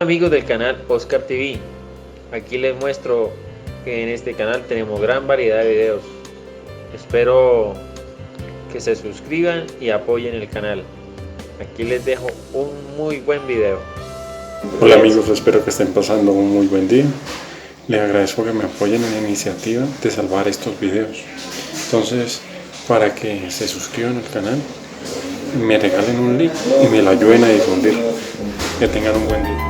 Amigos del canal Oscar TV, aquí les muestro que en este canal tenemos gran variedad de videos. Espero que se suscriban y apoyen el canal. Aquí les dejo un muy buen video. Hola amigos, espero que estén pasando un muy buen día. Les agradezco que me apoyen en la iniciativa de salvar estos videos. Entonces, para que se suscriban al canal, me regalen un like y me lo ayuden a difundir. Que tengan un buen día.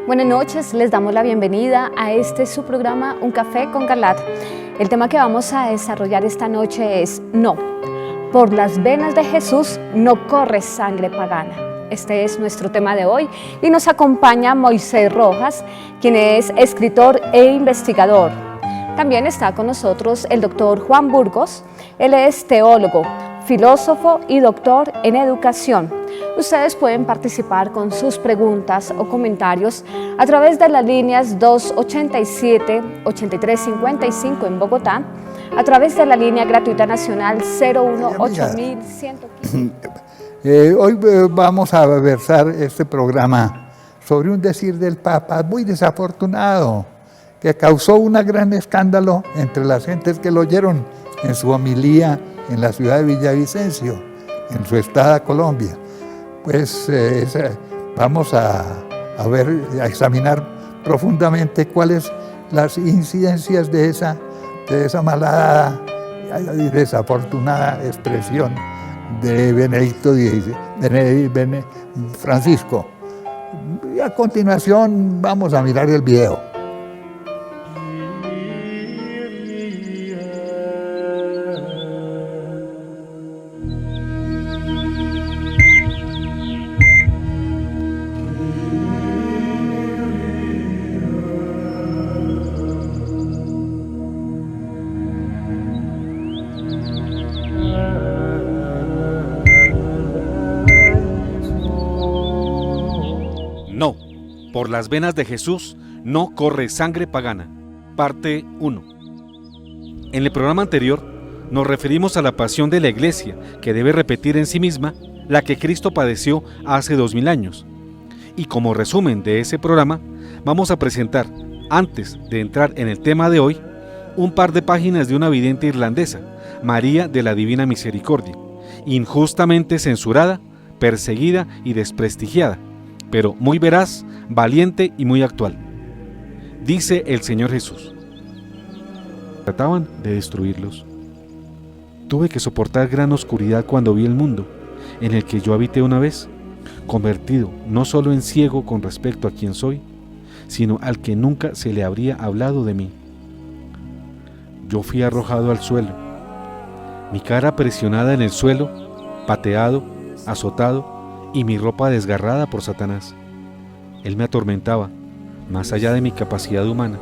Buenas noches, les damos la bienvenida a su programa Un Café con Galat. El tema que vamos a desarrollar esta noche es No, por las venas de Jesús no corre sangre pagana. Este es nuestro tema de hoy y nos acompaña Moisés Rojas, quien es escritor e investigador. También está con nosotros el doctor Juan Burgos. Él es teólogo, filósofo y doctor en educación. Ustedes pueden participar con sus preguntas o comentarios a través de las líneas 287-8355 en Bogotá, a través de la línea gratuita nacional 018-115. Hoy vamos a versar este programa sobre un decir del Papa muy desafortunado, que causó un gran escándalo entre las gentes que lo oyeron en su homilía en la ciudad de Villavicencio, en su estado Colombia. Pues vamos a examinar profundamente cuáles las incidencias de esa malhadada y desafortunada expresión de Francisco. Y a continuación vamos a mirar el video. No, por las venas de Jesús no corre sangre pagana. Parte 1. En el programa anterior nos referimos a la pasión de la Iglesia, que debe repetir en sí misma la que Cristo padeció hace 2000 años. Y como resumen de ese programa, vamos a presentar, antes de entrar en el tema de hoy, un par de páginas de una vidente irlandesa, María de la Divina Misericordia, injustamente censurada, perseguida y desprestigiada, pero muy veraz, valiente y muy actual. Dice el Señor Jesús: trataban de destruirlos. Tuve que soportar gran oscuridad cuando vi el mundo en el que yo habité una vez, convertido no solo en ciego con respecto a quién soy, sino al que nunca se le habría hablado de mí. Yo fui arrojado al suelo, mi cara presionada en el suelo, pateado, azotado, y mi ropa desgarrada por Satanás. Él me atormentaba, más allá de mi capacidad humana,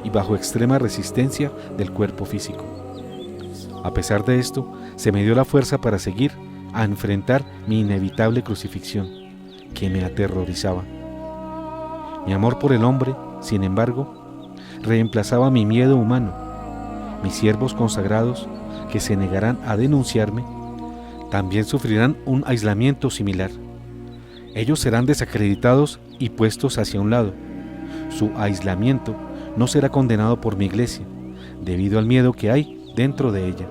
y bajo extrema resistencia del cuerpo físico. A pesar de esto, se me dio la fuerza para seguir a enfrentar mi inevitable crucifixión, que me aterrorizaba. Mi amor por el hombre, sin embargo, reemplazaba mi miedo humano. Mis siervos consagrados, que se negarán a denunciarme, también sufrirán un aislamiento similar. Ellos serán desacreditados y puestos hacia un lado. Su aislamiento no será condenado por mi iglesia, debido al miedo que hay dentro de ella.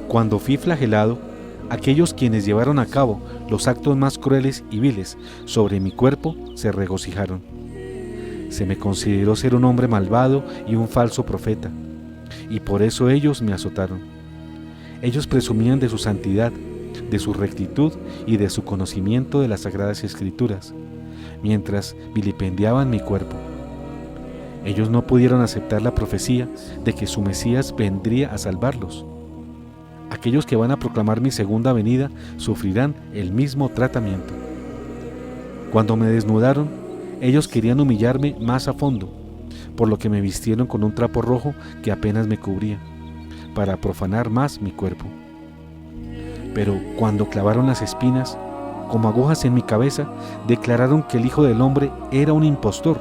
Cuando fui flagelado, aquellos quienes llevaron a cabo los actos más crueles y viles sobre mi cuerpo se regocijaron. Se me consideró ser un hombre malvado y un falso profeta, y por eso ellos me azotaron. Ellos presumían de su santidad, de su rectitud y de su conocimiento de las Sagradas Escrituras, mientras vilipendiaban mi cuerpo. Ellos no pudieron aceptar la profecía de que su Mesías vendría a salvarlos. Aquellos que van a proclamar mi segunda venida sufrirán el mismo tratamiento. Cuando me desnudaron, ellos querían humillarme más a fondo, por lo que me vistieron con un trapo rojo que apenas me cubría. para profanar más mi cuerpo. Pero cuando clavaron las espinas, como agujas en mi cabeza, declararon que el Hijo del Hombre era un impostor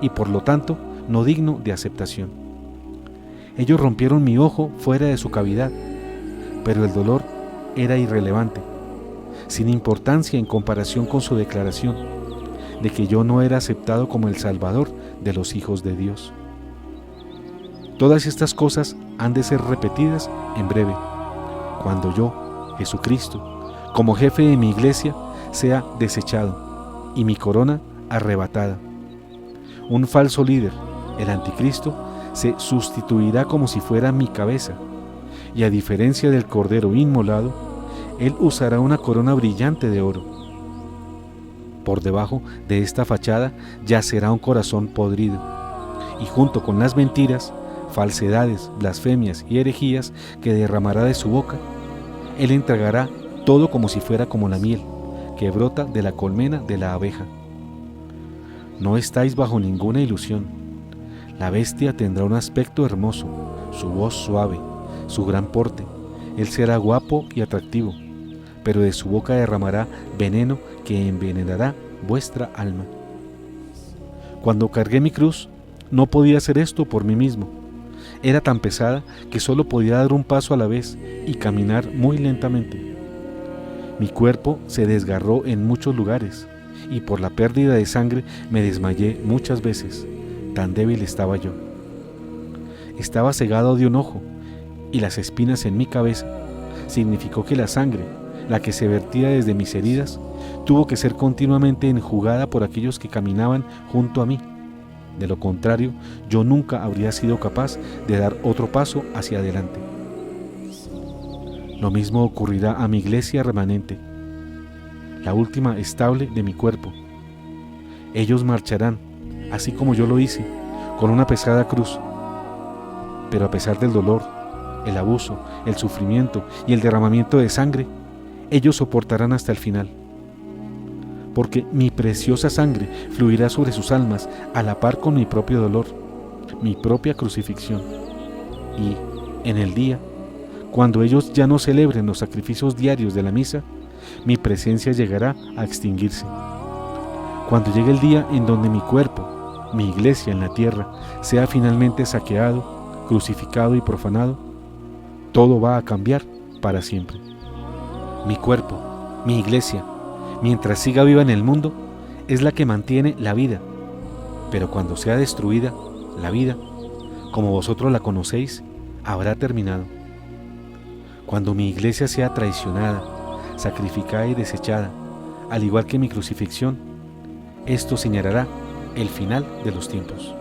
y por lo tanto no digno de aceptación. Ellos rompieron mi ojo fuera de su cavidad, pero el dolor era irrelevante, sin importancia en comparación con su declaración de que yo no era aceptado como el Salvador de los hijos de Dios. Todas estas cosas han de ser repetidas en breve, cuando yo, Jesucristo, como jefe de mi iglesia, sea desechado y mi corona arrebatada. Un falso líder, el anticristo, se sustituirá como si fuera mi cabeza, y a diferencia del cordero inmolado, él usará una corona brillante de oro. Por debajo de esta fachada yacerá un corazón podrido, y junto con las mentiras, falsedades, blasfemias y herejías que derramará de su boca, él entregará todo como si fuera como la miel que brota de la colmena de la abeja. No estáis bajo ninguna ilusión. La bestia tendrá un aspecto hermoso, su voz suave, su gran porte. Él será guapo y atractivo, pero de su boca derramará veneno que envenenará vuestra alma. Cuando cargué mi cruz, no podía hacer esto por mí mismo. Era tan pesada que solo podía dar un paso a la vez y caminar muy lentamente. Mi cuerpo se desgarró en muchos lugares y por la pérdida de sangre me desmayé muchas veces, tan débil estaba yo. Estaba cegado de un ojo y las espinas en mi cabeza significó que la sangre, la que se vertía desde mis heridas, tuvo que ser continuamente enjugada por aquellos que caminaban junto a mí. De lo contrario, yo nunca habría sido capaz de dar otro paso hacia adelante. Lo mismo ocurrirá a mi iglesia remanente, la última estable de mi cuerpo. Ellos marcharán, así como yo lo hice, con una pesada cruz. Pero a pesar del dolor, el abuso, el sufrimiento y el derramamiento de sangre, ellos soportarán hasta el final. Porque mi preciosa sangre fluirá sobre sus almas a la par con mi propio dolor, mi propia crucifixión. Y, en el día, cuando ellos ya no celebren los sacrificios diarios de la misa, mi presencia llegará a extinguirse. Cuando llegue el día en donde mi cuerpo, mi iglesia en la tierra, sea finalmente saqueado, crucificado y profanado, todo va a cambiar para siempre. Mi cuerpo, mi iglesia, mientras siga viva en el mundo, es la que mantiene la vida. Pero cuando sea destruida, la vida, como vosotros la conocéis, habrá terminado. Cuando mi iglesia sea traicionada, sacrificada y desechada, al igual que mi crucifixión, esto señalará el final de los tiempos.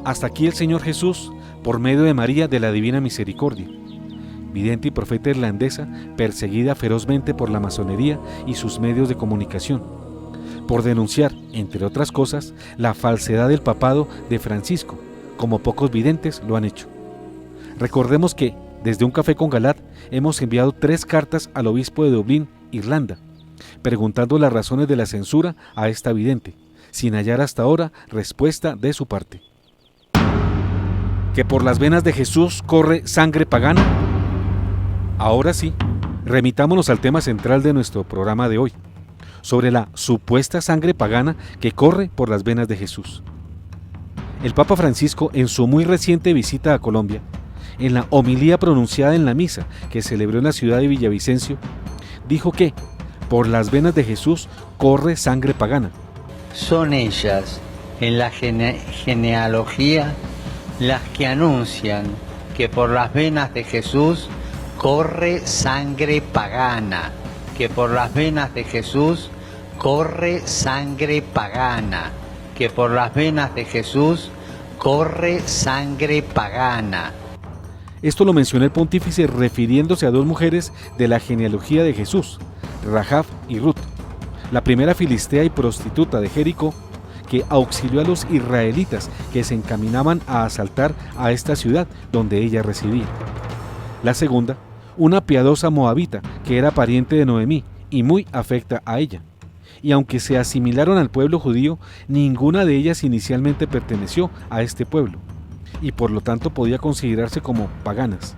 Hasta aquí el Señor Jesús, por medio de María de la Divina Misericordia, vidente y profeta irlandesa, perseguida ferozmente por la masonería y sus medios de comunicación, por denunciar, entre otras cosas, la falsedad del papado de Francisco, como pocos videntes lo han hecho. Recordemos que, desde Un Café con Galat, hemos enviado 3 cartas al obispo de Dublín, Irlanda, preguntando las razones de la censura a esta vidente, sin hallar hasta ahora respuesta de su parte. ¿Que por las venas de Jesús corre sangre pagana? Ahora sí, remitámonos al tema central de nuestro programa de hoy, sobre la supuesta sangre pagana que corre por las venas de Jesús. El Papa Francisco, en su muy reciente visita a Colombia, en la homilía pronunciada en la misa que celebró en la ciudad de Villavicencio, dijo que por las venas de Jesús corre sangre pagana. Son ellas, en la genealogía, las que anuncian que por las venas de Jesús corre sangre pagana, que por las venas de Jesús corre sangre pagana, que por las venas de Jesús corre sangre pagana. Esto lo mencionó el pontífice refiriéndose a 2 mujeres de la genealogía de Jesús, Rahab y Ruth, la primera filistea y prostituta de Jericó, que auxilió a los israelitas que se encaminaban a asaltar a esta ciudad donde ella residía. La segunda, una piadosa moabita que era pariente de Noemí y muy afecta a ella. Y aunque se asimilaron al pueblo judío, ninguna de ellas inicialmente perteneció a este pueblo. y por lo tanto podía considerarse como paganas.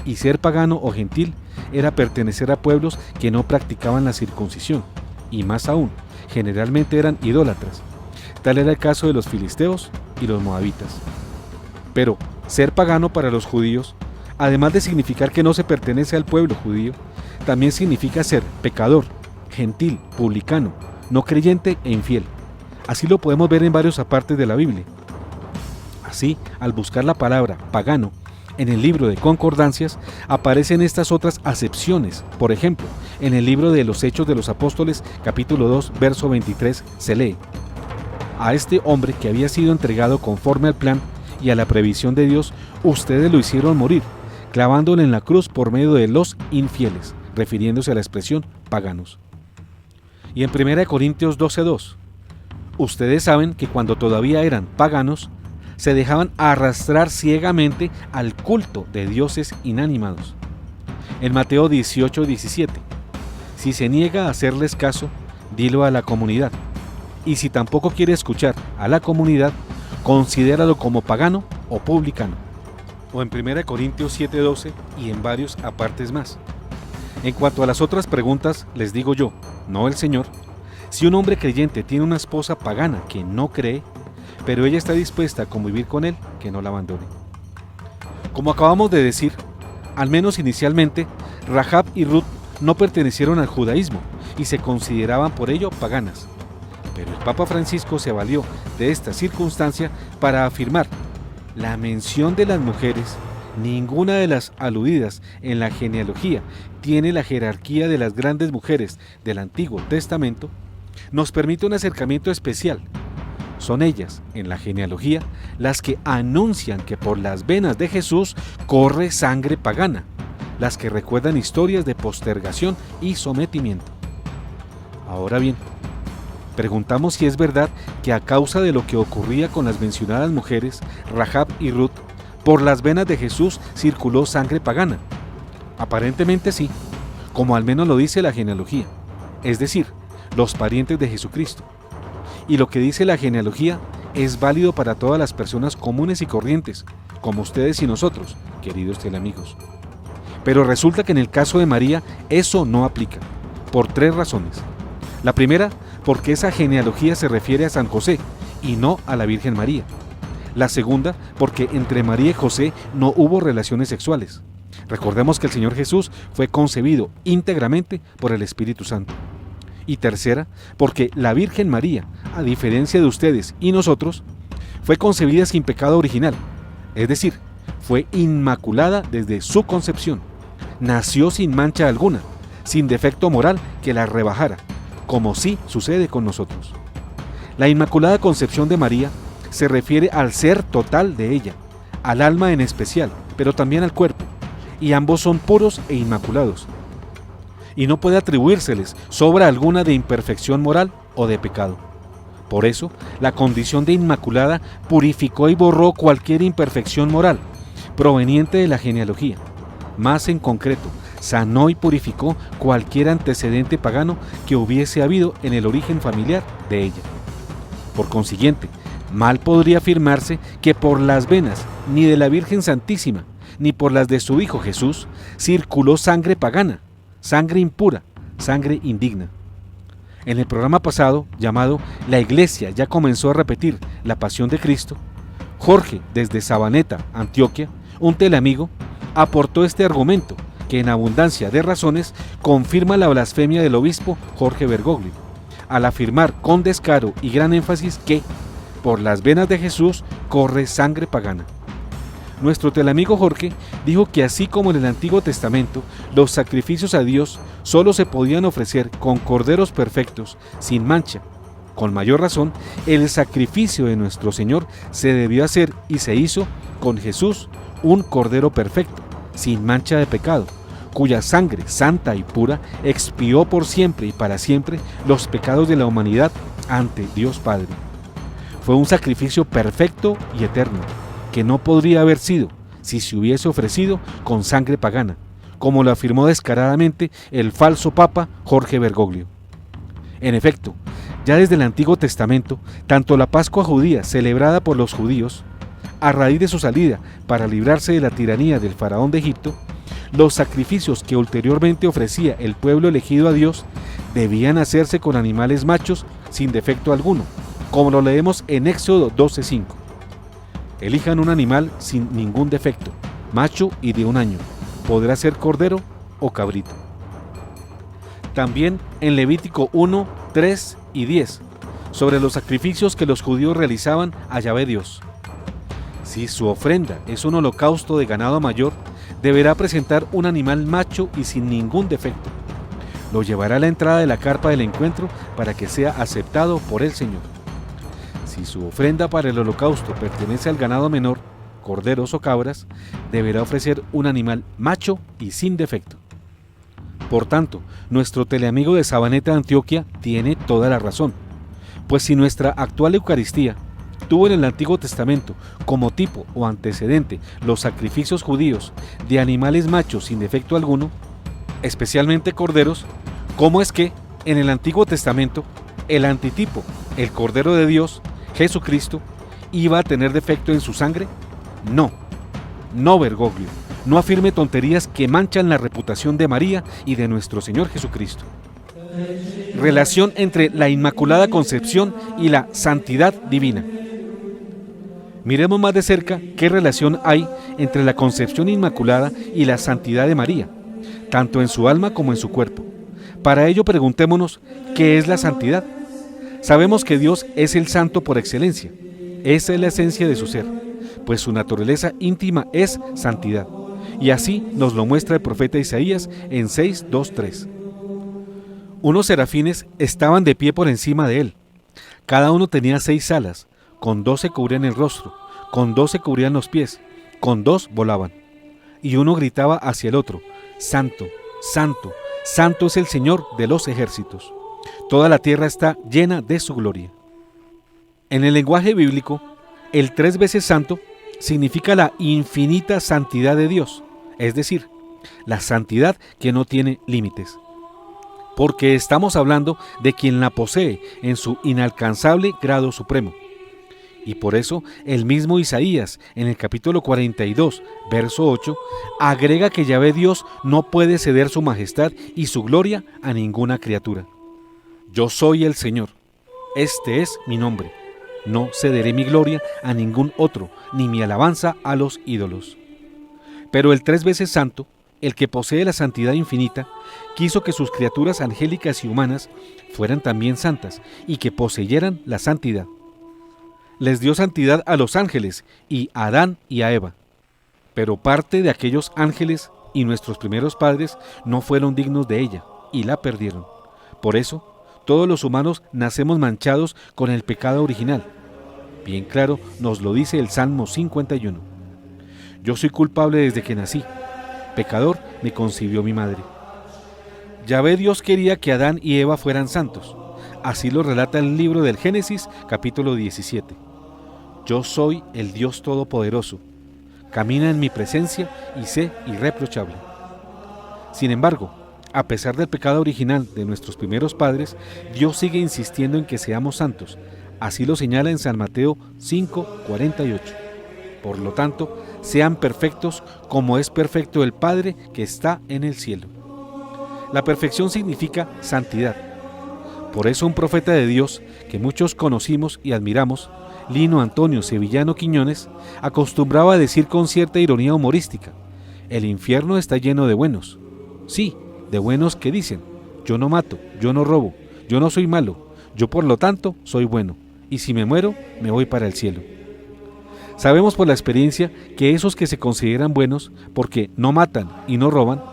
Y ser pagano o gentil era pertenecer a pueblos que no practicaban la circuncisión, y más aún, generalmente eran idólatras. Tal era el caso de los filisteos y los moabitas. Pero ser pagano para los judíos, además de significar que no se pertenece al pueblo judío, también significa ser pecador, gentil, publicano, no creyente e infiel. Así lo podemos ver en varios apartes de la Biblia. Así, al buscar la palabra pagano en el libro de concordancias, aparecen estas otras acepciones. Por ejemplo, en el libro de los Hechos de los Apóstoles, capítulo 2, verso 23, se lee: a este hombre que había sido entregado conforme al plan y a la previsión de Dios, ustedes lo hicieron morir, clavándole en la cruz por medio de los infieles, refiriéndose a la expresión paganos. Y en 1 Corintios 12:2, ustedes saben que cuando todavía eran paganos, se dejaban arrastrar ciegamente al culto de dioses inanimados. En Mateo 18:17, si se niega a hacerles caso, dilo a la comunidad. Y si tampoco quiere escuchar a la comunidad, considéralo como pagano o publicano. O en 1 Corintios 7:12 y en varios apartes más. En cuanto a las otras preguntas, les digo yo, no el Señor, si un hombre creyente tiene una esposa pagana que no cree, pero ella está dispuesta a convivir con él, que no la abandone. Como acabamos de decir, al menos inicialmente, Rahab y Ruth no pertenecieron al judaísmo y se consideraban por ello paganas. Pero el Papa Francisco se valió de esta circunstancia para afirmar: la mención de las mujeres, ninguna de las aludidas en la genealogía tiene la jerarquía de las grandes mujeres del Antiguo Testamento, nos permite un acercamiento especial. Son ellas, en la genealogía, las que anuncian que por las venas de Jesús corre sangre pagana, las que recuerdan historias de postergación y sometimiento. Ahora bien, preguntamos si es verdad que a causa de lo que ocurría con las mencionadas mujeres, Rahab y Ruth, por las venas de Jesús circuló sangre pagana. Aparentemente sí, como al menos lo dice la genealogía, es decir, los parientes de Jesucristo. Y lo que dice la genealogía es válido para todas las personas comunes y corrientes, como ustedes y nosotros, queridos teleamigos. Pero resulta que en el caso de María eso no aplica, por 3 razones. La primera, porque esa genealogía se refiere a San José y no a la Virgen María. La segunda, porque entre María y José no hubo relaciones sexuales. Recordemos que el Señor Jesús fue concebido íntegramente por el Espíritu Santo. Y tercera, porque la Virgen María, a diferencia de ustedes y nosotros, fue concebida sin pecado original, es decir, fue inmaculada desde su concepción. Nació sin mancha alguna, sin defecto moral que la rebajara, como sí sucede con nosotros. La Inmaculada Concepción de María se refiere al ser total de ella, al alma en especial, pero también al cuerpo, y ambos son puros e inmaculados. Y no puede atribuírseles sobra alguna de imperfección moral o de pecado. Por eso, la condición de inmaculada purificó y borró cualquier imperfección moral proveniente de la genealogía. Más en concreto, sanó y purificó cualquier antecedente pagano que hubiese habido en el origen familiar de ella. Por consiguiente, mal podría afirmarse que por las venas ni de la Virgen Santísima, ni por las de su Hijo Jesús, circuló sangre pagana, sangre impura, sangre indigna. En el programa pasado, llamado La Iglesia ya comenzó a repetir la pasión de Cristo, Jorge, desde Sabaneta, Antioquia, un teleamigo, aportó este argumento que en abundancia de razones confirma la blasfemia del obispo Jorge Bergoglio, al afirmar con descaro y gran énfasis que por las venas de Jesús corre sangre pagana. Nuestro teleamigo Jorge dijo que así como en el Antiguo Testamento los sacrificios a Dios solo se podían ofrecer con corderos perfectos, sin mancha, con mayor razón, el sacrificio de nuestro Señor se debió hacer y se hizo con Jesús, un cordero perfecto, sin mancha de pecado, cuya sangre santa y pura expió por siempre y para siempre los pecados de la humanidad ante Dios Padre. Fue un sacrificio perfecto y eterno, que no podría haber sido si se hubiese ofrecido con sangre pagana, como lo afirmó descaradamente el falso Papa Jorge Bergoglio. En efecto, ya desde el Antiguo Testamento, tanto la Pascua judía celebrada por los judíos, a raíz de su salida para librarse de la tiranía del faraón de Egipto, los sacrificios que ulteriormente ofrecía el pueblo elegido a Dios debían hacerse con animales machos sin defecto alguno, como lo leemos en Éxodo 12:5. Elijan un animal sin ningún defecto, macho y de 1 año, podrá ser cordero o cabrito. También en Levítico 1, 3 y 10, sobre los sacrificios que los judíos realizaban a Yahvé Dios. Si su ofrenda es un holocausto de ganado mayor, deberá presentar un animal macho y sin ningún defecto. Lo llevará a la entrada de la carpa del encuentro para que sea aceptado por el Señor. Si su ofrenda para el holocausto pertenece al ganado menor, corderos o cabras, deberá ofrecer un animal macho y sin defecto. Por tanto, nuestro teleamigo de Sabaneta, Antioquia, tiene toda la razón, pues si nuestra actual Eucaristía tuvo en el Antiguo Testamento como tipo o antecedente los sacrificios judíos de animales machos sin defecto alguno, especialmente corderos, ¿cómo es que en el Antiguo Testamento el antitipo, el Cordero de Dios, Jesucristo, iba a tener defecto en su sangre? No, Bergoglio, no afirme tonterías que manchan la reputación de María y de nuestro Señor Jesucristo. Relación entre la Inmaculada Concepción y la santidad divina. Miremos más de cerca qué relación hay entre la concepción inmaculada y la santidad de María, tanto en su alma como en su cuerpo. Para ello preguntémonos, ¿qué es la santidad? Sabemos que Dios es el santo por excelencia. Esa es la esencia de su ser, pues su naturaleza íntima es santidad. Y así nos lo muestra el profeta Isaías en 6:2-3. Unos serafines estaban de pie por encima de él. Cada uno tenía 6 alas, con 2 se cubrían el rostro, con 2 se cubrían los pies, con 2 volaban. Y uno gritaba hacia el otro: Santo, Santo, Santo es el Señor de los ejércitos. Toda la tierra está llena de su gloria. En el lenguaje bíblico, el 3 veces santo significa la infinita santidad de Dios, es decir, la santidad que no tiene límites. Porque estamos hablando de quien la posee en su inalcanzable grado supremo. Y por eso el mismo Isaías, en el capítulo 42, verso 8, agrega que Yahvé Dios no puede ceder su majestad y su gloria a ninguna criatura. Yo soy el Señor, este es mi nombre. No cederé mi gloria a ningún otro, ni mi alabanza a los ídolos. Pero el 3 veces santo, el que posee la santidad infinita, quiso que sus criaturas angélicas y humanas fueran también santas y que poseyeran la santidad. Les dio santidad a los ángeles y a Adán y a Eva. Pero parte de aquellos ángeles y nuestros primeros padres no fueron dignos de ella y la perdieron. Por eso, todos los humanos nacemos manchados con el pecado original. Bien claro nos lo dice el Salmo 51. Yo soy culpable desde que nací. Pecador me concibió mi madre. Yahvé Dios quería que Adán y Eva fueran santos. Así lo relata el libro del Génesis, capítulo 17. Yo soy el Dios Todopoderoso. Camina en mi presencia y sé irreprochable. Sin embargo, a pesar del pecado original de nuestros primeros padres, Dios sigue insistiendo en que seamos santos. Así lo señala en San Mateo 5:48. Por lo tanto, sean perfectos como es perfecto el Padre que está en el cielo. La perfección significa santidad. Por eso un profeta de Dios, que muchos conocimos y admiramos, Lino Antonio Sevillano Quiñones, acostumbraba a decir con cierta ironía humorística: el infierno está lleno de buenos. Sí, de buenos que dicen: yo no mato, yo no robo, yo no soy malo, yo por lo tanto soy bueno, y si me muero, me voy para el cielo. Sabemos por la experiencia que esos que se consideran buenos, porque no matan y no roban,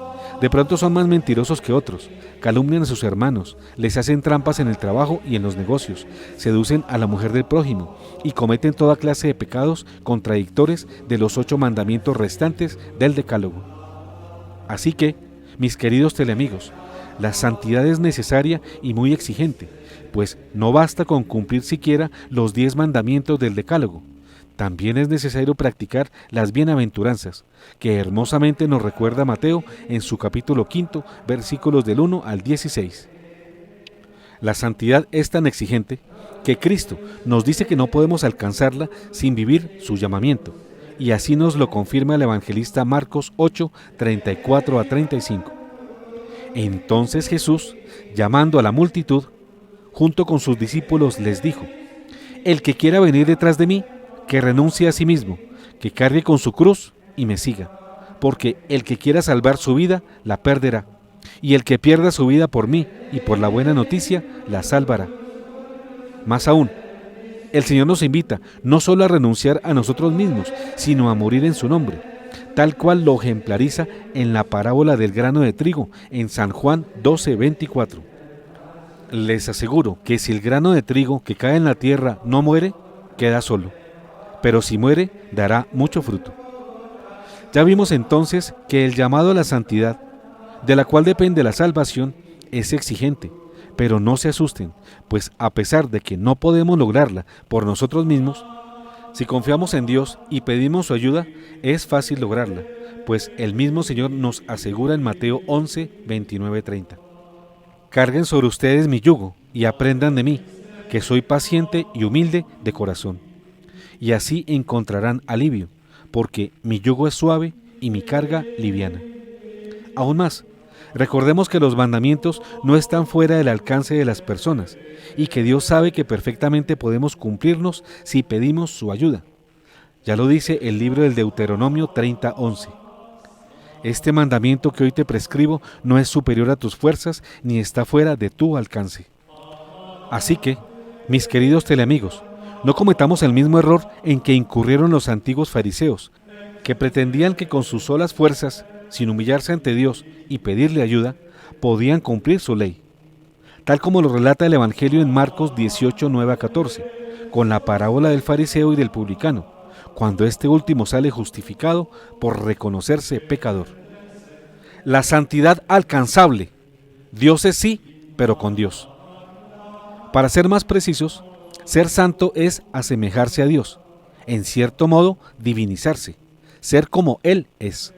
de pronto son más mentirosos que otros, calumnian a sus hermanos, les hacen trampas en el trabajo y en los negocios, seducen a la mujer del prójimo y cometen toda clase de pecados contradictores de los 8 mandamientos restantes del Decálogo. Así que, mis queridos teleamigos, la santidad es necesaria y muy exigente, pues no basta con cumplir siquiera los 10 mandamientos del Decálogo. También es necesario practicar las bienaventuranzas, que hermosamente nos recuerda Mateo en su capítulo 5, versículos del 1 al 16. La santidad es tan exigente que Cristo nos dice que no podemos alcanzarla sin vivir su llamamiento, y así nos lo confirma el evangelista Marcos 8, 34 a 35. Entonces Jesús, llamando a la multitud, junto con sus discípulos les dijo: el que quiera venir detrás de mí, que renuncie a sí mismo, que cargue con su cruz y me siga, porque el que quiera salvar su vida, la perderá, y el que pierda su vida por mí y por la buena noticia, la salvará. Más aún, el Señor nos invita no solo a renunciar a nosotros mismos, sino a morir en su nombre, tal cual lo ejemplariza en la parábola del grano de trigo, en San Juan 12:24. Les aseguro que si el grano de trigo que cae en la tierra no muere, queda solo, pero si muere, dará mucho fruto. Ya vimos entonces que el llamado a la santidad, de la cual depende la salvación, es exigente, pero no se asusten, pues a pesar de que no podemos lograrla por nosotros mismos, si confiamos en Dios y pedimos su ayuda, es fácil lograrla, pues el mismo Señor nos asegura en Mateo 11, 29-30. Carguen sobre ustedes mi yugo y aprendan de mí, que soy paciente y humilde de corazón, y así encontrarán alivio, porque mi yugo es suave y mi carga liviana. Aún más, recordemos que los mandamientos no están fuera del alcance de las personas y que Dios sabe que perfectamente podemos cumplirnos si pedimos su ayuda. Ya lo dice el libro del Deuteronomio 30:11. Este mandamiento que hoy te prescribo no es superior a tus fuerzas ni está fuera de tu alcance. Así que, mis queridos teleamigos, no cometamos el mismo error en que incurrieron los antiguos fariseos, que pretendían que con sus solas fuerzas, sin humillarse ante Dios y pedirle ayuda, podían cumplir su ley. Tal como lo relata el Evangelio en Marcos 18, 9-14, con la parábola del fariseo y del publicano, cuando este último sale justificado por reconocerse pecador. La santidad alcanzable. Dios es sí, pero con Dios. Para ser más precisos, ser santo es asemejarse a Dios, en cierto modo divinizarse, ser como Él es.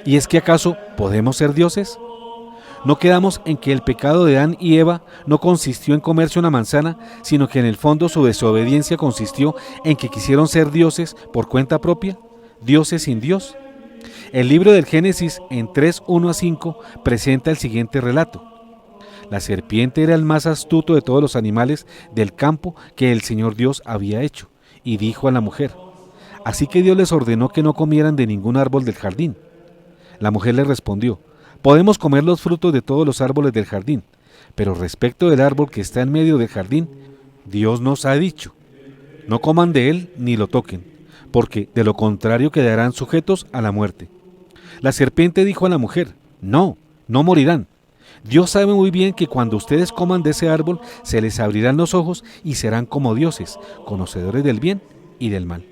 ¿Y es que acaso podemos ser dioses? No quedamos en que el pecado de Adán y Eva no consistió en comerse una manzana, sino que en el fondo su desobediencia consistió en que quisieron ser dioses por cuenta propia, dioses sin Dios. El libro del Génesis en 3:1-5 presenta el siguiente relato. La serpiente era el más astuto de todos los animales del campo que el Señor Dios había hecho, y dijo a la mujer: así que Dios les ordenó que no comieran de ningún árbol del jardín. La mujer le respondió: podemos comer los frutos de todos los árboles del jardín, pero respecto del árbol que está en medio del jardín, Dios nos ha dicho: no coman de él ni lo toquen, porque de lo contrario quedarán sujetos a la muerte. La serpiente dijo a la mujer: no morirán. Dios sabe muy bien que cuando ustedes coman de ese árbol, se les abrirán los ojos y serán como dioses, conocedores del bien y del mal.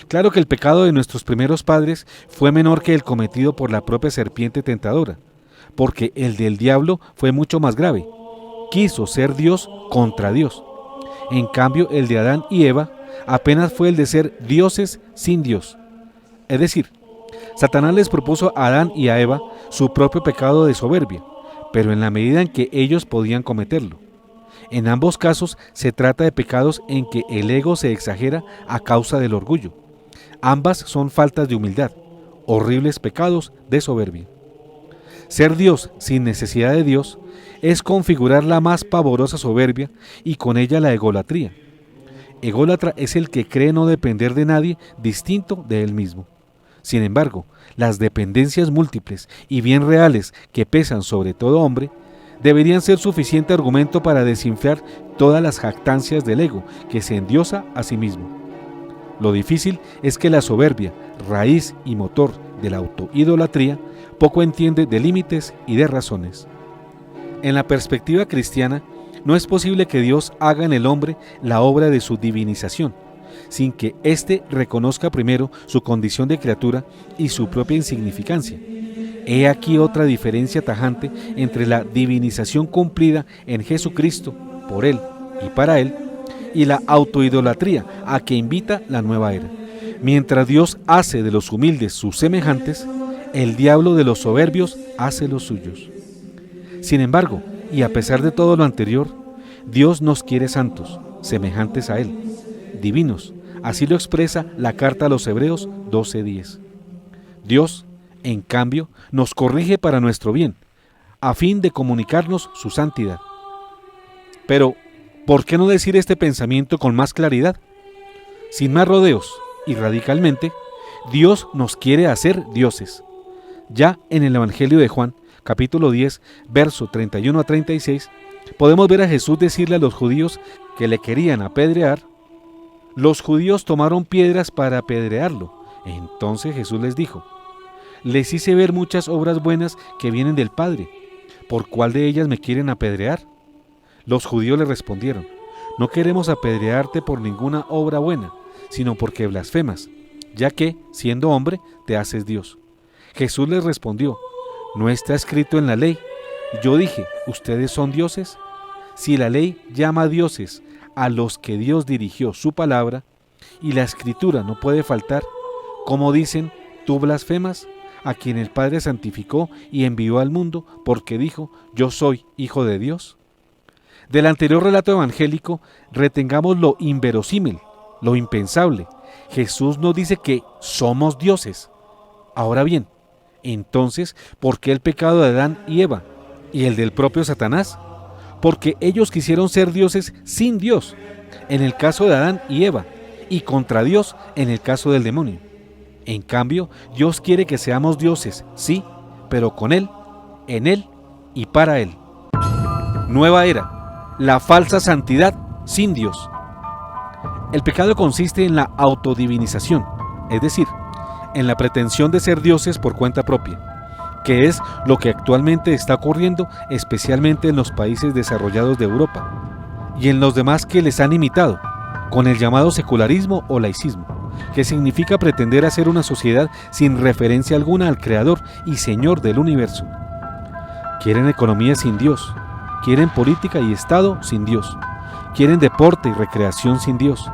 Claro que el pecado de nuestros primeros padres fue menor que el cometido por la propia serpiente tentadora, porque el del diablo fue mucho más grave. Quiso ser Dios contra Dios. En cambio, el de Adán y Eva apenas fue el de ser dioses sin Dios. Es decir, Satanás les propuso a Adán y a Eva su propio pecado de soberbia, pero en la medida en que ellos podían cometerlo. En ambos casos se trata de pecados en que el ego se exagera a causa del orgullo. Ambas son faltas de humildad, horribles pecados de soberbia. Ser Dios sin necesidad de Dios es configurar la más pavorosa soberbia y con ella la egolatría. Ególatra es el que cree no depender de nadie distinto de él mismo. Sin embargo, las dependencias múltiples y bien reales que pesan sobre todo hombre deberían ser suficiente argumento para desinflar todas las jactancias del ego que se endiosa a sí mismo. Lo difícil es que la soberbia, raíz y motor de la autoidolatría, poco entiende de límites y de razones. En la perspectiva cristiana, no es posible que Dios haga en el hombre la obra de su divinización, sin que éste reconozca primero su condición de criatura y su propia insignificancia. He aquí otra diferencia tajante entre la divinización cumplida en Jesucristo, por Él y para Él, y la autoidolatría a que invita la nueva era. Mientras Dios hace de los humildes sus semejantes, el diablo de los soberbios hace los suyos. Sin embargo, Y a pesar de todo lo anterior, Dios nos quiere santos, semejantes a Él, divinos. Así lo expresa la carta a los Hebreos 12:10. Dios, en cambio, nos corrige para nuestro bien, a fin de comunicarnos su santidad. Pero, ¿por qué no decir este pensamiento con más claridad? Sin más rodeos y radicalmente, Dios nos quiere hacer dioses. Ya en el Evangelio de Juan, capítulo 10, verso 31 a 36, podemos ver a Jesús decirle a los judíos que le querían apedrear. Los judíos tomaron piedras para apedrearlo. Entonces Jesús les dijo: les hice ver muchas obras buenas que vienen del Padre. ¿Por cuál de ellas me quieren apedrear? Los judíos le respondieron: no queremos apedrearte por ninguna obra buena, sino porque blasfemas, ya que, siendo hombre, te haces Dios. Jesús les respondió: ¿no está escrito en la ley? Yo dije, ¿ustedes son dioses? Si la ley llama dioses a los que Dios dirigió su palabra, y la escritura no puede faltar, ¿cómo dicen, tú blasfemas, a quien el Padre santificó y envió al mundo, porque dijo, yo soy hijo de Dios? Del anterior relato evangélico, retengamos lo inverosímil, lo impensable. Jesús nos dice que somos dioses. Ahora bien, entonces, ¿por qué el pecado de Adán y Eva y el del propio Satanás? Porque ellos quisieron ser dioses sin Dios, en el caso de Adán y Eva, y contra Dios en el caso del demonio. En cambio, Dios quiere que seamos dioses, sí, pero con Él, en Él y para Él. Nueva era, la falsa santidad sin Dios. El pecado consiste en la autodivinización, es decir, en la pretensión de ser dioses por cuenta propia, que es lo que actualmente está ocurriendo especialmente en los países desarrollados de Europa y en los demás que les han imitado, con el llamado secularismo o laicismo, que significa pretender hacer una sociedad sin referencia alguna al Creador y Señor del universo. Quieren economía sin Dios, quieren política y Estado sin Dios, quieren deporte y recreación sin Dios,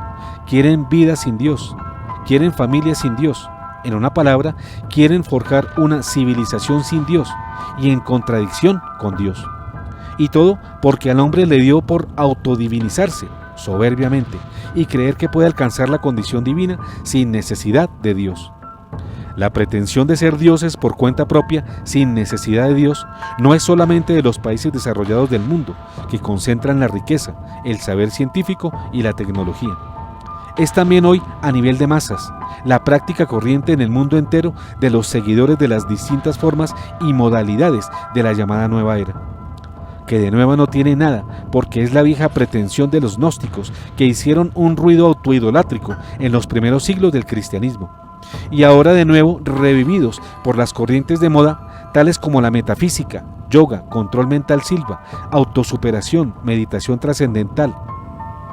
quieren vida sin Dios, quieren familia sin Dios. En una palabra, quieren forjar una civilización sin Dios y en contradicción con Dios. Y todo porque al hombre le dio por autodivinizarse soberbiamente y creer que puede alcanzar la condición divina sin necesidad de Dios. La pretensión de ser dioses por cuenta propia sin necesidad de Dios no es solamente de los países desarrollados del mundo, que concentran la riqueza, el saber científico y la tecnología. Es también hoy, a nivel de masas, la práctica corriente en el mundo entero de los seguidores de las distintas formas y modalidades de la llamada nueva era, que de nueva no tiene nada, porque es la vieja pretensión de los gnósticos, que hicieron un ruido autoidolátrico en los primeros siglos del cristianismo, y ahora de nuevo revividos por las corrientes de moda, tales como la metafísica, yoga, control mental silva, autosuperación, meditación trascendental,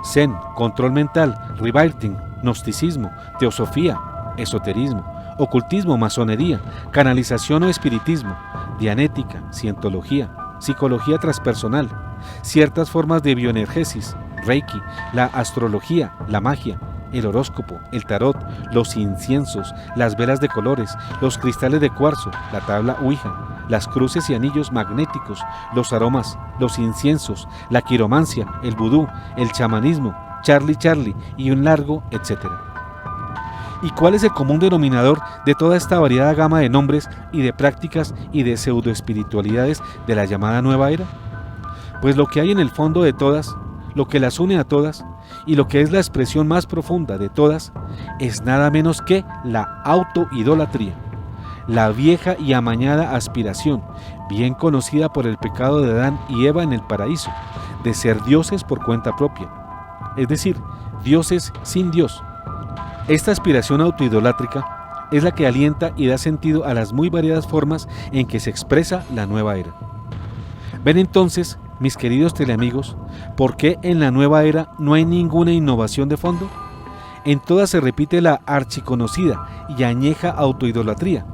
Zen, control mental, rebirthing, gnosticismo, teosofía, esoterismo, ocultismo, masonería, canalización o espiritismo, dianética, cientología, psicología transpersonal, ciertas formas de bioenergesis, reiki, la astrología, la magia, el horóscopo, el tarot, los inciensos, las velas de colores, los cristales de cuarzo, la tabla Ouija, las cruces y anillos magnéticos, los aromas, los inciensos, la quiromancia, el vudú, el chamanismo, Charlie y un largo etcétera. ¿Y cuál es el común denominador de toda esta variada gama de nombres y de prácticas y de pseudoespiritualidades de la llamada nueva era? Pues lo que hay en el fondo de todas, lo que las une a todas, y lo que es la expresión más profunda de todas, es nada menos que la autoidolatría, la vieja y amañada aspiración, bien conocida por el pecado de Adán y Eva en el paraíso, de ser dioses por cuenta propia, es decir, dioses sin Dios. Esta aspiración autoidolátrica es la que alienta y da sentido a las muy variadas formas en que se expresa la nueva era. Ven entonces, mis queridos teleamigos, ¿por qué en la nueva era no hay ninguna innovación de fondo? En todas se repite la archiconocida y añeja autoidolatría,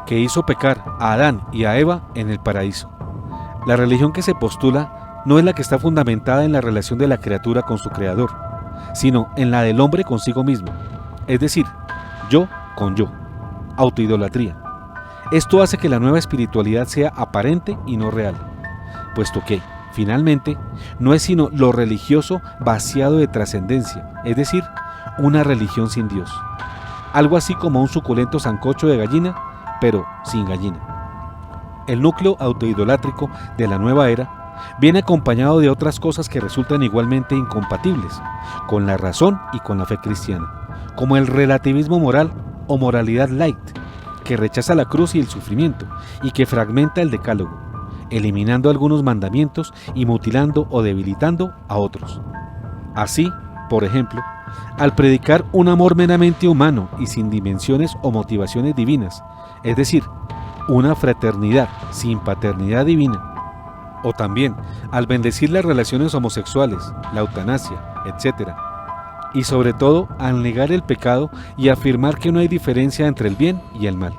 que hizo pecar a Adán y a Eva en el paraíso. La religión que se postula no es la que está fundamentada en la relación de la criatura con su creador, sino en la del hombre consigo mismo, es decir, yo con yo, autoidolatría. Esto hace que la nueva espiritualidad sea aparente y no real, puesto que, finalmente, no es sino lo religioso vaciado de trascendencia, es decir, una religión sin Dios. Algo así como un suculento sancocho de gallina, pero sin gallina. El núcleo autoidolátrico de la nueva era viene acompañado de otras cosas que resultan igualmente incompatibles con la razón y con la fe cristiana, como el relativismo moral o moralidad light, que rechaza la cruz y el sufrimiento y que fragmenta el decálogo, eliminando algunos mandamientos y mutilando o debilitando a otros. Así, por ejemplo, al predicar un amor meramente humano y sin dimensiones o motivaciones divinas, es decir, una fraternidad sin paternidad divina, o también al bendecir las relaciones homosexuales, la eutanasia, etc. Y sobre todo al negar el pecado y afirmar que no hay diferencia entre el bien y el mal.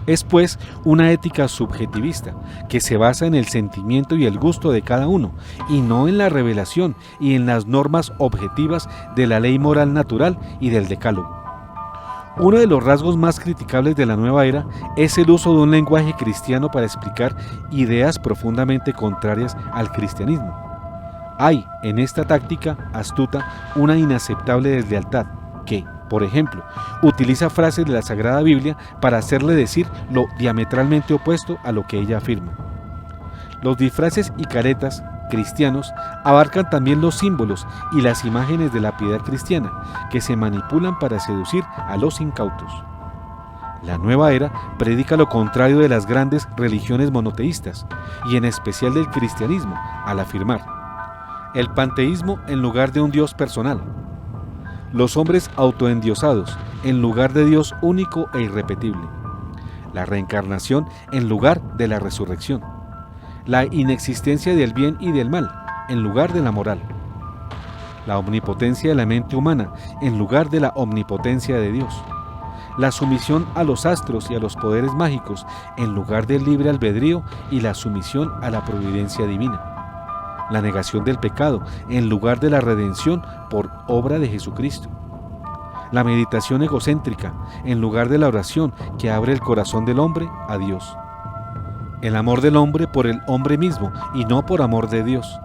Es pues una ética subjetivista que se basa en el sentimiento y el gusto de cada uno y no en la revelación y en las normas objetivas de la ley moral natural y del decálogo. Uno de los rasgos más criticables de la nueva era es el uso de un lenguaje cristiano para explicar ideas profundamente contrarias al cristianismo. Hay en esta táctica astuta una inaceptable deslealtad que, por ejemplo, utiliza frases de la Sagrada Biblia para hacerle decir lo diametralmente opuesto a lo que ella afirma. Los disfraces y caretas cristianos abarcan también los símbolos y las imágenes de la piedad cristiana que se manipulan para seducir a los incautos. La nueva era predica lo contrario de las grandes religiones monoteístas y en especial del cristianismo al afirmar el panteísmo en lugar de un Dios personal, los hombres autoendiosados en lugar de Dios único e irrepetible, la reencarnación en lugar de la resurrección, la inexistencia del bien y del mal en lugar de la moral, la omnipotencia de la mente humana en lugar de la omnipotencia de Dios, la sumisión a los astros y a los poderes mágicos en lugar del libre albedrío y la sumisión a la providencia divina, la negación del pecado en lugar de la redención por obra de Jesucristo, la meditación egocéntrica en lugar de la oración que abre el corazón del hombre a Dios, el amor del hombre por el hombre mismo y no por amor de Dios,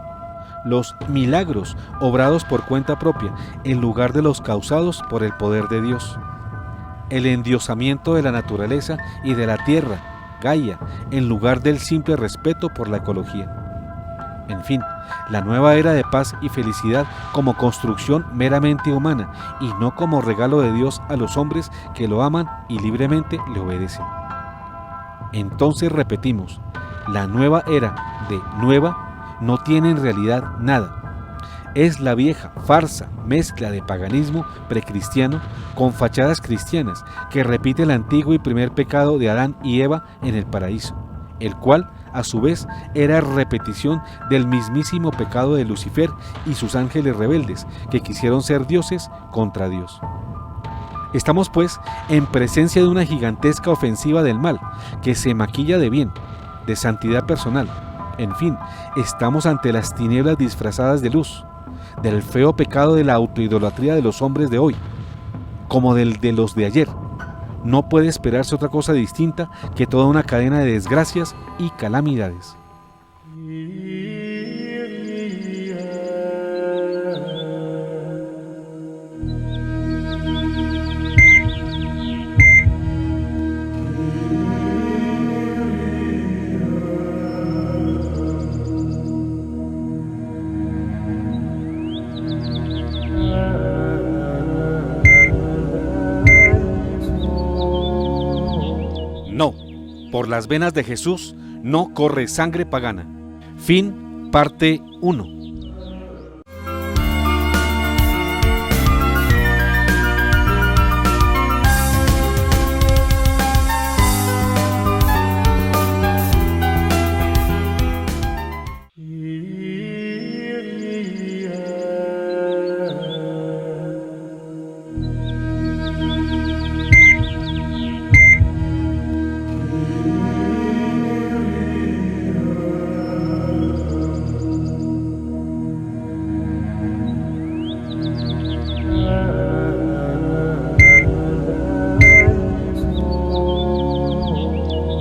los milagros obrados por cuenta propia en lugar de los causados por el poder de Dios, el endiosamiento de la naturaleza y de la tierra, Gaia, en lugar del simple respeto por la ecología. En fin, la nueva era de paz y felicidad como construcción meramente humana y no como regalo de Dios a los hombres que lo aman y libremente le obedecen. Entonces repetimos, la nueva era de nueva no tiene en realidad nada. Es la vieja farsa mezcla de paganismo precristiano con fachadas cristianas que repite el antiguo y primer pecado de Adán y Eva en el paraíso, el cual a su vez era repetición del mismísimo pecado de Lucifer y sus ángeles rebeldes que quisieron ser dioses contra Dios. Estamos pues en presencia de una gigantesca ofensiva del mal que se maquilla de bien, de santidad personal. En fin, estamos ante las tinieblas disfrazadas de luz, del feo pecado de la autoidolatría de los hombres de hoy, como del de los de ayer. No puede esperarse otra cosa distinta que toda una cadena de desgracias y calamidades. No, por las venas de Jesús no corre sangre pagana. Fin, parte 1.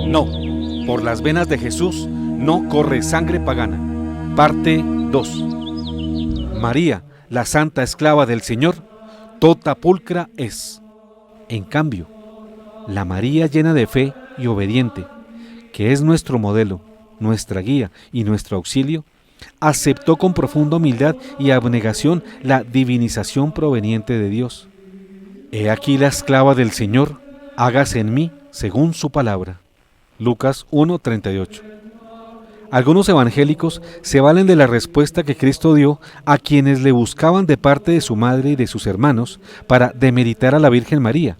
No, por las venas de Jesús no corre sangre pagana. Parte 2. María, la santa esclava del Señor, tota pulcra es. En cambio, la María llena de fe y obediente, que es nuestro modelo, nuestra guía y nuestro auxilio, aceptó con profunda humildad y abnegación la divinización proveniente de Dios. He aquí la esclava del Señor, hágase en mí según su palabra. Lucas 1:38. Algunos evangélicos se valen de la respuesta que Cristo dio a quienes le buscaban de parte de su madre y de sus hermanos para demeritar a la Virgen María.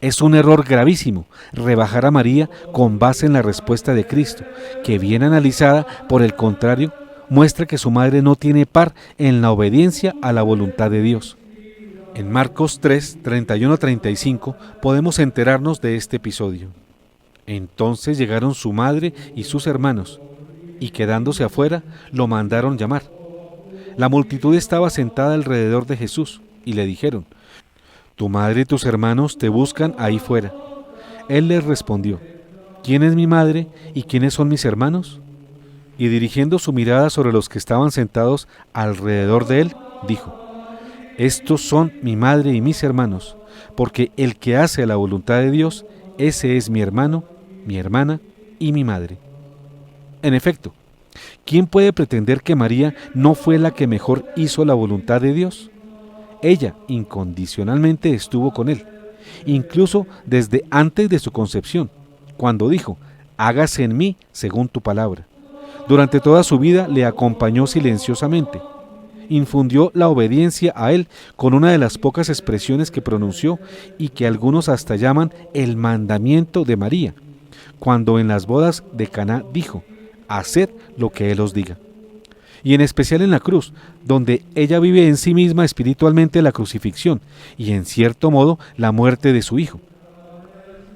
Es un error gravísimo rebajar a María con base en la respuesta de Cristo, que bien analizada, por el contrario, muestra que su madre no tiene par en la obediencia a la voluntad de Dios. En Marcos 3, 31-35 podemos enterarnos de este episodio. Entonces llegaron su madre y sus hermanos, y quedándose afuera, lo mandaron llamar. La multitud estaba sentada alrededor de Jesús, y le dijeron: «Tu madre y tus hermanos te buscan ahí fuera». Él les respondió: «¿Quién es mi madre y quiénes son mis hermanos?». Y dirigiendo su mirada sobre los que estaban sentados alrededor de él, dijo: «Estos son mi madre y mis hermanos, porque el que hace la voluntad de Dios, ese es mi hermano, mi hermana y mi madre». En efecto, ¿quién puede pretender que María no fue la que mejor hizo la voluntad de Dios? Ella incondicionalmente estuvo con él, incluso desde antes de su concepción, cuando dijo: «Hágase en mí según tu palabra». Durante toda su vida le acompañó silenciosamente. Infundió la obediencia a él con una de las pocas expresiones que pronunció y que algunos hasta llaman el mandamiento de María, cuando en las bodas de Caná dijo: «Haced lo que él os diga». Y en especial en la cruz, donde ella vive en sí misma espiritualmente la crucifixión y en cierto modo la muerte de su hijo.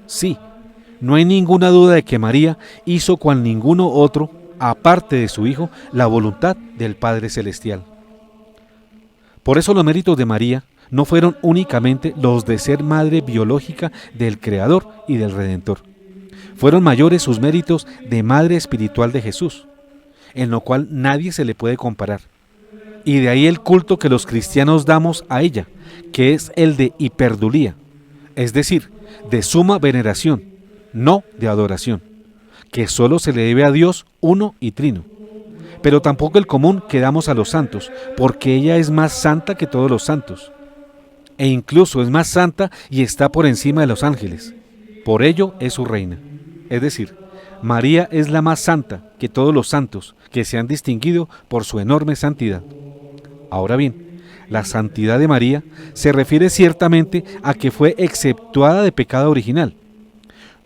Sí, no hay ninguna duda de que María hizo cual ninguno otro, aparte de su hijo, la voluntad del Padre Celestial. Por eso los méritos de María no fueron únicamente los de ser madre biológica del Creador y del Redentor. Fueron mayores sus méritos de madre espiritual de Jesús, en lo cual nadie se le puede comparar. Y de ahí el culto que los cristianos damos a ella, que es el de hiperdulía, es decir, de suma veneración, no de adoración, que solo se le debe a Dios uno y trino. Pero tampoco el común que damos a los santos, porque ella es más santa que todos los santos, e incluso es más santa y está por encima de los ángeles. Por ello es su reina. Es decir, María es la más santa que todos los santos que se han distinguido por su enorme santidad. Ahora bien, la santidad de María se refiere ciertamente a que fue exceptuada de pecado original.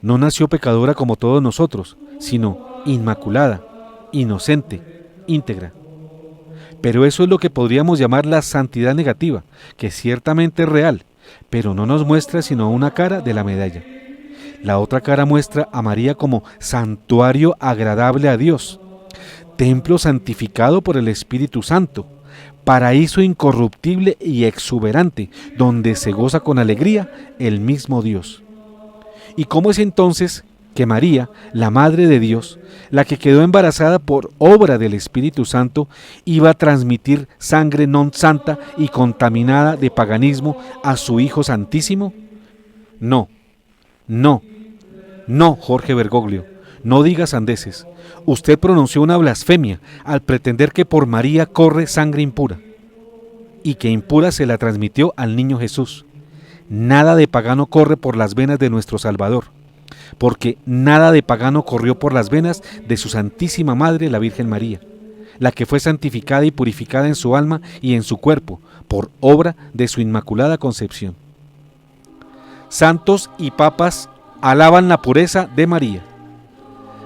No nació pecadora como todos nosotros, sino inmaculada, inocente, íntegra. Pero eso es lo que podríamos llamar la santidad negativa, que ciertamente es real, pero no nos muestra sino una cara de la medalla. La otra cara muestra a María como santuario agradable a Dios, templo santificado por el Espíritu Santo, paraíso incorruptible y exuberante, donde se goza con alegría el mismo Dios. ¿Y cómo es entonces que María, la Madre de Dios, la que quedó embarazada por obra del Espíritu Santo, iba a transmitir sangre non santa y contaminada de paganismo a su Hijo Santísimo? No, Jorge Bergoglio, no diga sandeces. Usted pronunció una blasfemia al pretender que por María corre sangre impura, y que impura se la transmitió al niño Jesús. Nada de pagano corre por las venas de nuestro Salvador, porque nada de pagano corrió por las venas de su Santísima Madre, la Virgen María, la que fue santificada y purificada en su alma y en su cuerpo, por obra de su Inmaculada Concepción. Santos y papas alaban la pureza de María.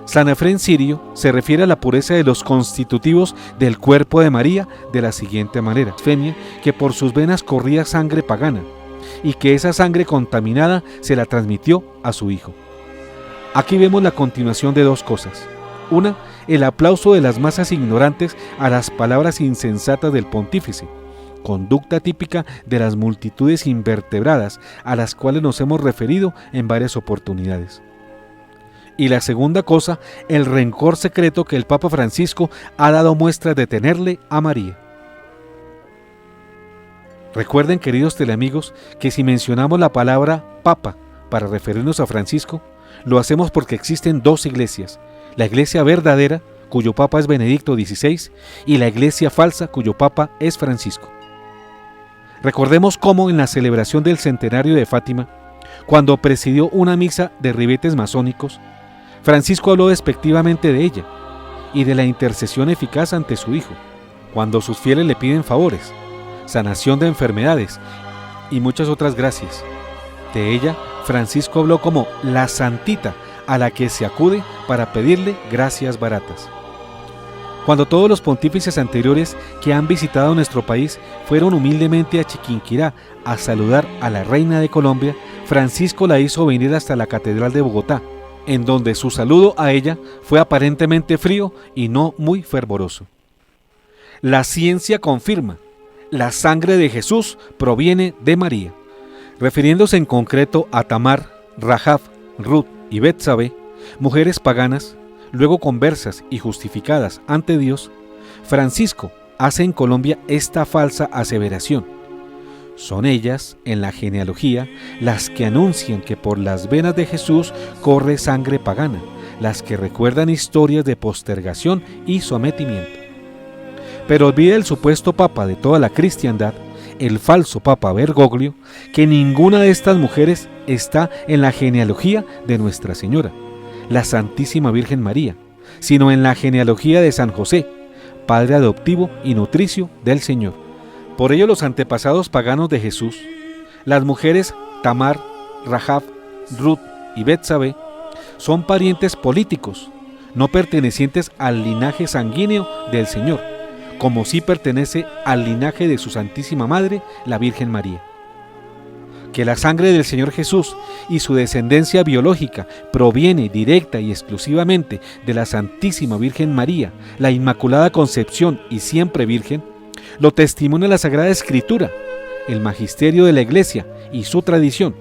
San Efrén Sirio se refiere a la pureza de los constitutivos del cuerpo de María de la siguiente manera: blasfemia, que por sus venas corría sangre pagana, y que esa sangre contaminada se la transmitió a su hijo. Aquí vemos la continuación de dos cosas. Una, el aplauso de las masas ignorantes a las palabras insensatas del pontífice, conducta típica de las multitudes invertebradas a las cuales nos hemos referido en varias oportunidades. Y la segunda cosa, el rencor secreto que el Papa Francisco ha dado muestras de tenerle a María. Recuerden, queridos teleamigos, que si mencionamos la palabra Papa para referirnos a Francisco, lo hacemos porque existen dos iglesias: la iglesia verdadera, cuyo Papa es Benedicto XVI, y la iglesia falsa, cuyo Papa es Francisco. Recordemos cómo en la celebración del centenario de Fátima, cuando presidió una misa de ribetes masónicos, Francisco habló despectivamente de ella y de la intercesión eficaz ante su Hijo, cuando sus fieles le piden favores, sanación de enfermedades y muchas otras gracias. De ella, Francisco habló como la santita a la que se acude para pedirle gracias baratas. Cuando todos los pontífices anteriores que han visitado nuestro país fueron humildemente a Chiquinquirá a saludar a la reina de Colombia, Francisco la hizo venir hasta la Catedral de Bogotá, en donde su saludo a ella fue aparentemente frío y no muy fervoroso. La ciencia confirma: la sangre de Jesús proviene de María. Refiriéndose en concreto a Tamar, Rahab, Ruth y Betsabé, mujeres paganas, luego conversas y justificadas ante Dios, Francisco hace en Colombia esta falsa aseveración: son ellas, en la genealogía, las que anuncian que por las venas de Jesús corre sangre pagana, las que recuerdan historias de postergación y sometimiento. Pero olvida el supuesto papa de toda la cristiandad, el falso papa Bergoglio, que ninguna de estas mujeres está en la genealogía de Nuestra Señora, la Santísima Virgen María, sino en la genealogía de San José, padre adoptivo y nutricio del Señor. Por ello, los antepasados paganos de Jesús, las mujeres Tamar, Rahab, Ruth y Betsabé, son parientes políticos, no pertenecientes al linaje sanguíneo del Señor, como sí pertenece al linaje de su Santísima Madre, la Virgen María. Que la sangre del Señor Jesús y su descendencia biológica proviene directa y exclusivamente de la Santísima Virgen María, la Inmaculada Concepción y siempre Virgen, lo testimonia la Sagrada Escritura, el magisterio de la Iglesia y su tradición,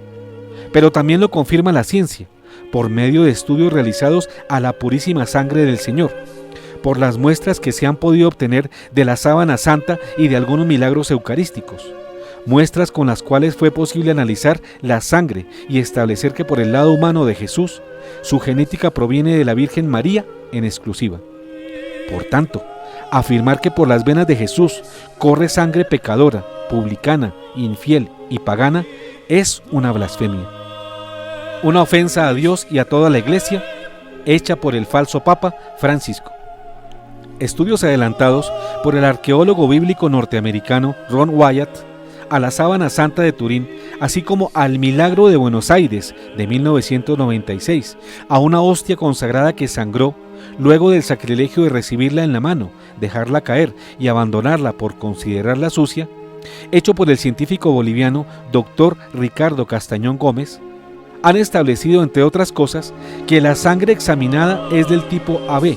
pero también lo confirma la ciencia, por medio de estudios realizados a la purísima sangre del Señor, por las muestras que se han podido obtener de la sábana santa y de algunos milagros eucarísticos, muestras con las cuales fue posible analizar la sangre y establecer que por el lado humano de Jesús, su genética proviene de la Virgen María en exclusiva. Por tanto, afirmar que por las venas de Jesús corre sangre pecadora, publicana, infiel y pagana es una blasfemia, una ofensa a Dios y a toda la Iglesia, hecha por el falso Papa Francisco. Estudios adelantados por el arqueólogo bíblico norteamericano Ron Wyatt a la sábana santa de Turín, así como al milagro de Buenos Aires de 1996, a una hostia consagrada que sangró luego del sacrilegio de recibirla en la mano, dejarla caer y abandonarla por considerarla sucia, hecho por el científico boliviano Dr. Ricardo Castañón Gómez, han establecido, entre otras cosas, que la sangre examinada es del tipo AB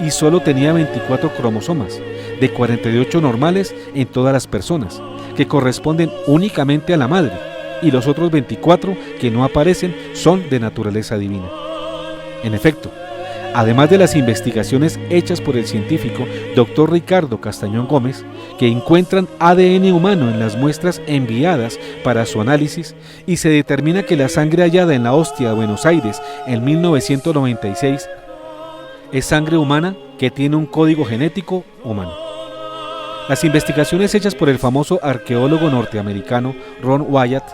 y solo tenía 24 cromosomas, de 48 normales en todas las personas, que corresponden únicamente a la madre, y los otros 24 que no aparecen son de naturaleza divina. En efecto, además de las investigaciones hechas por el científico Dr. Ricardo Castañón Gómez, que encuentran ADN humano en las muestras enviadas para su análisis y se determina que la sangre hallada en la hostia de Buenos Aires en 1996 es sangre humana que tiene un código genético humano. Las investigaciones hechas por el famoso arqueólogo norteamericano Ron Wyatt,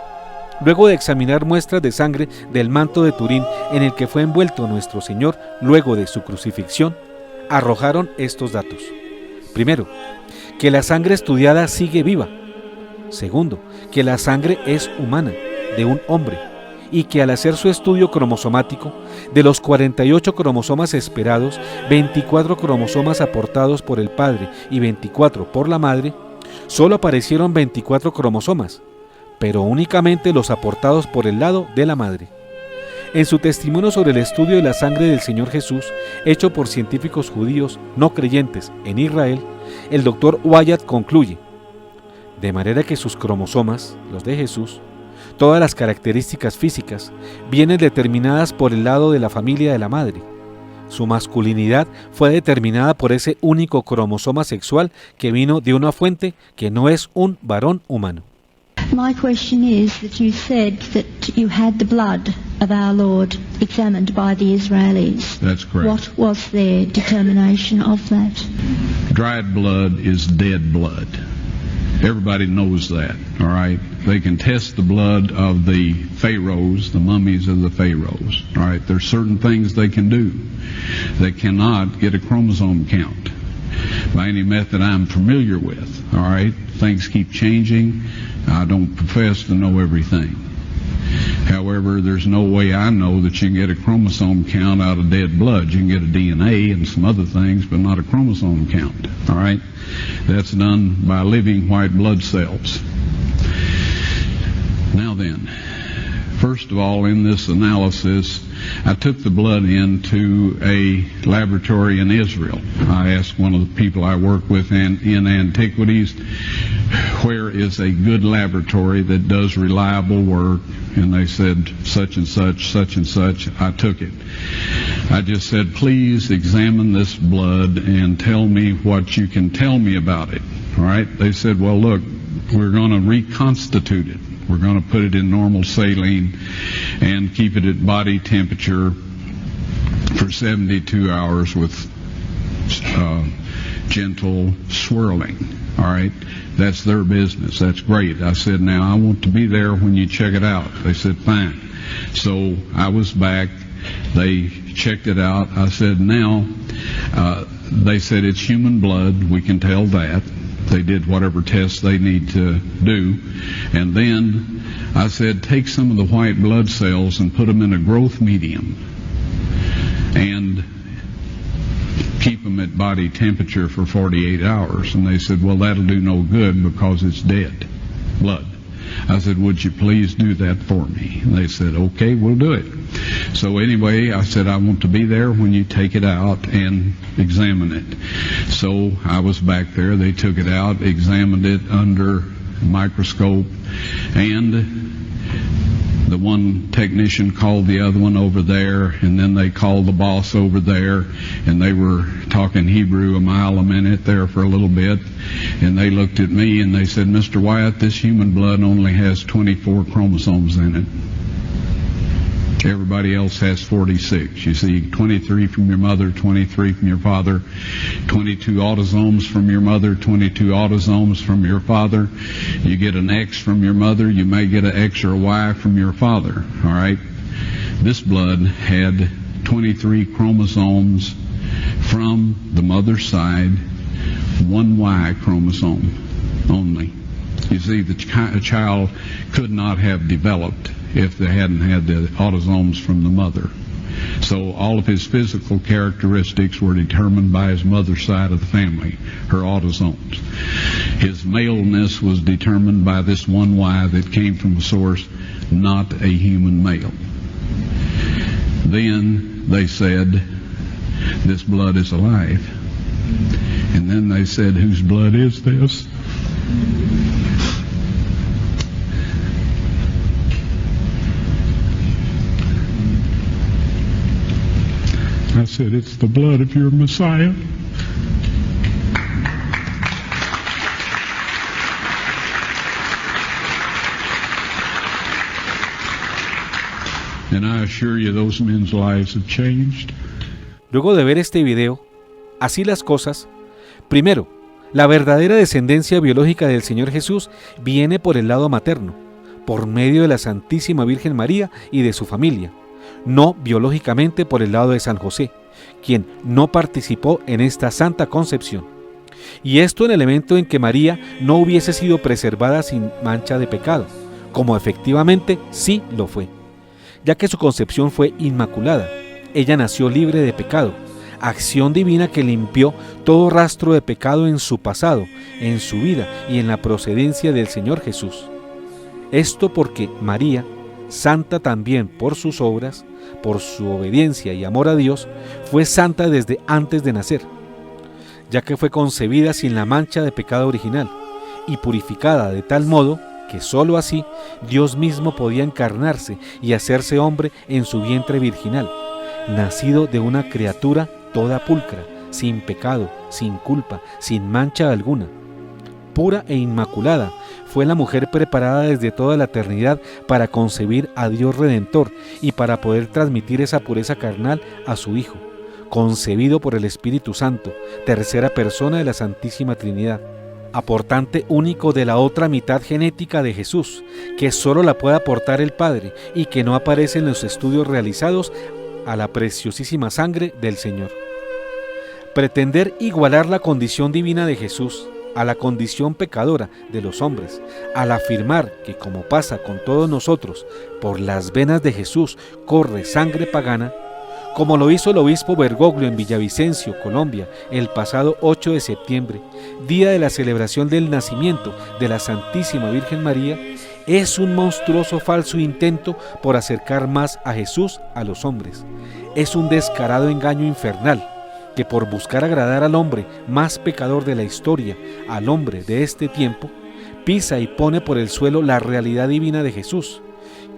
luego de examinar muestras de sangre del manto de Turín en el que fue envuelto nuestro Señor luego de su crucifixión, arrojaron estos datos. Primero, que la sangre estudiada sigue viva. Segundo, que la sangre es humana, de un hombre, y que al hacer su estudio cromosomático, de los 48 cromosomas esperados, 24 cromosomas aportados por el padre y 24 por la madre, solo aparecieron 24 cromosomas, pero únicamente los aportados por el lado de la madre. En su testimonio sobre el estudio de la sangre del Señor Jesús, hecho por científicos judíos no creyentes en Israel, el Dr. Wyatt concluye: de manera que sus cromosomas, los de Jesús, Todas las características físicas vienen determinadas por el lado de la familia de la madre. Su masculinidad fue determinada por ese único cromosoma sexual que vino de una fuente que no es un varón humano. My question is that you said that you had the blood of our Lord examined by the Israelis. That's correct. What was their determination of that? Dried blood is dead blood. Everybody knows that, all right? They can test the blood of the pharaohs, the mummies of the pharaohs, all right? There's certain things they can do. They cannot get a chromosome count by any method I'm familiar with, all right? Things keep changing. I don't profess to know everything. However, there's no way I know that you can get a chromosome count out of dead blood. You can get a DNA and some other things, but not a chromosome count, all right? That's done by living white blood cells. Now then, first of all, in this analysis, I took the blood into a laboratory in Israel. I asked one of the people I work with in antiquities, where is a good laboratory that does reliable work? And they said, such and such, such and such. I took it. I just said, please examine this blood and tell me what you can tell me about it. All right? They said, well, look, we're going to reconstitute it. We're going to put it in normal saline and keep it at body temperature for 72 hours with gentle swirling. All right? That's their business. That's great. I said, now I want to be there when you check it out. They said, fine. So I was back. They checked it out. I said, now, they said it's human blood. We can tell that. They did whatever tests they need to do. And then I said, take some of the white blood cells and put them in a growth medium and keep them at body temperature for 48 hours. And they said, well, that'll do no good because it's dead blood. I said, would you please do that for me? And they said, okay, we'll do it. So anyway, I said, I want to be there when you take it out and examine it. So I was back there. They took it out, examined it under a microscope, and the one technician called the other one over there, and then they called the boss over there, and they were talking Hebrew a mile a minute there for a little bit, and they looked at me and they said, Mr. Wyatt, this human blood only has 24 chromosomes in it. Everybody else has 46. You see, 23 from your mother, 23 from your father, 22 autosomes from your mother, 22 autosomes from your father. You get an X from your mother, you may get an X or a Y from your father, all right? This blood had 23 chromosomes from the mother's side, one Y chromosome only. You see, the child could not have developed if they hadn't had the autosomes from the mother. So all of his physical characteristics were determined by his mother's side of the family, her autosomes. His maleness was determined by this one Y that came from a source, not a human male. Then they said, this blood is alive. And then they said, whose blood is this? I said, it's the blood of your Messiah. And I assure you, those men's lives have changed. Luego de ver este video, así las cosas, primero, la verdadera descendencia biológica del Señor Jesús viene por el lado materno, por medio de la Santísima Virgen María y de su familia, no biológicamente por el lado de San José, quien no participó en esta santa concepción. Y esto en el elemento en que María no hubiese sido preservada sin mancha de pecado, como efectivamente sí lo fue, ya que su concepción fue inmaculada. Ella nació libre de pecado, acción divina que limpió todo rastro de pecado en su pasado, en su vida y en la procedencia del Señor Jesús. Esto porque María, santa también por sus obras, por su obediencia y amor a Dios, fue santa desde antes de nacer, ya que fue concebida sin la mancha de pecado original y purificada de tal modo que sólo así Dios mismo podía encarnarse y hacerse hombre en su vientre virginal, nacido de una criatura toda pulcra, sin pecado, sin culpa, sin mancha alguna. Pura e inmaculada, fue la mujer preparada desde toda la eternidad para concebir a Dios Redentor y para poder transmitir esa pureza carnal a su Hijo, concebido por el Espíritu Santo, tercera persona de la Santísima Trinidad, aportante único de la otra mitad genética de Jesús, que solo la puede aportar el Padre y que no aparece en los estudios realizados a la preciosísima sangre del Señor. Pretender igualar la condición divina de Jesús a la condición pecadora de los hombres, al afirmar que, como pasa con todos nosotros, por las venas de Jesús corre sangre pagana, como lo hizo el obispo Bergoglio en Villavicencio, Colombia, el pasado 8 de septiembre, día de la celebración del nacimiento de la Santísima Virgen María, es un monstruoso falso intento por acercar más a Jesús a los hombres. Es un descarado engaño infernal que, por buscar agradar al hombre más pecador de la historia, al hombre de este tiempo, pisa y pone por el suelo la realidad divina de Jesús,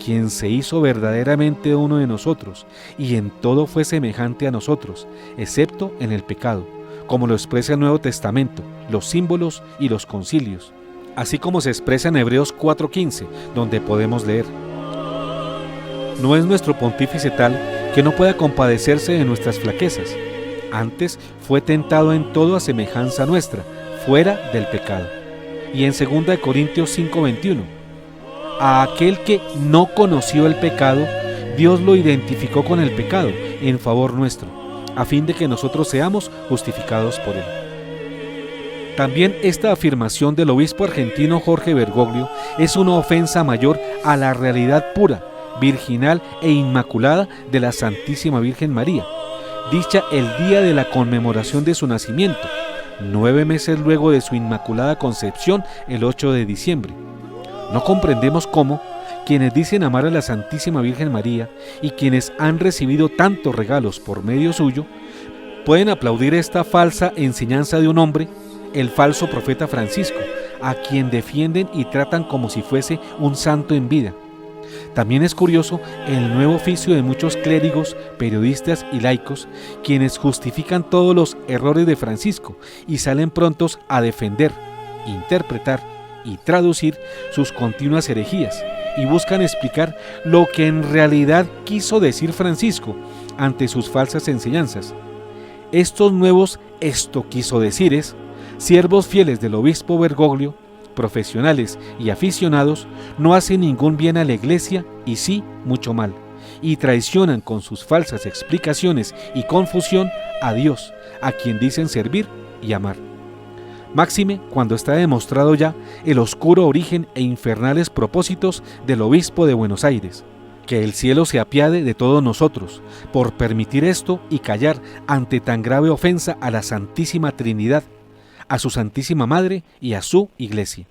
quien se hizo verdaderamente uno de nosotros y en todo fue semejante a nosotros, excepto en el pecado, como lo expresa el Nuevo Testamento, los símbolos y los concilios, así como se expresa en Hebreos 4:15, donde podemos leer: no es nuestro pontífice tal que no pueda compadecerse de nuestras flaquezas, antes fue tentado en todo a semejanza nuestra, fuera del pecado. Y en 2 Corintios 5:21, a aquel que no conoció el pecado, Dios lo identificó con el pecado en favor nuestro, a fin de que nosotros seamos justificados por él. También esta afirmación del obispo argentino Jorge Bergoglio es una ofensa mayor a la realidad pura, virginal e inmaculada de la Santísima Virgen María, dicha el día de la conmemoración de su nacimiento, 9 meses luego de su inmaculada concepción, el 8 de diciembre. No comprendemos cómo quienes dicen amar a la Santísima Virgen María y quienes han recibido tantos regalos por medio suyo, pueden aplaudir esta falsa enseñanza de un hombre, el falso profeta Francisco, a quien defienden y tratan como si fuese un santo en vida. También es curioso el nuevo oficio de muchos clérigos, periodistas y laicos, quienes justifican todos los errores de Francisco y salen prontos a defender, interpretar y traducir sus continuas herejías y buscan explicar lo que en realidad quiso decir Francisco ante sus falsas enseñanzas. Estos nuevos esto quiso decires, siervos fieles del obispo Bergoglio, profesionales y aficionados, no hacen ningún bien a la Iglesia y sí mucho mal, y traicionan con sus falsas explicaciones y confusión a Dios, a quien dicen servir y amar. Máxime cuando está demostrado ya el oscuro origen e infernales propósitos del obispo de Buenos Aires. Que el cielo se apiade de todos nosotros por permitir esto y callar ante tan grave ofensa a la Santísima Trinidad, a su Santísima Madre y a su Iglesia.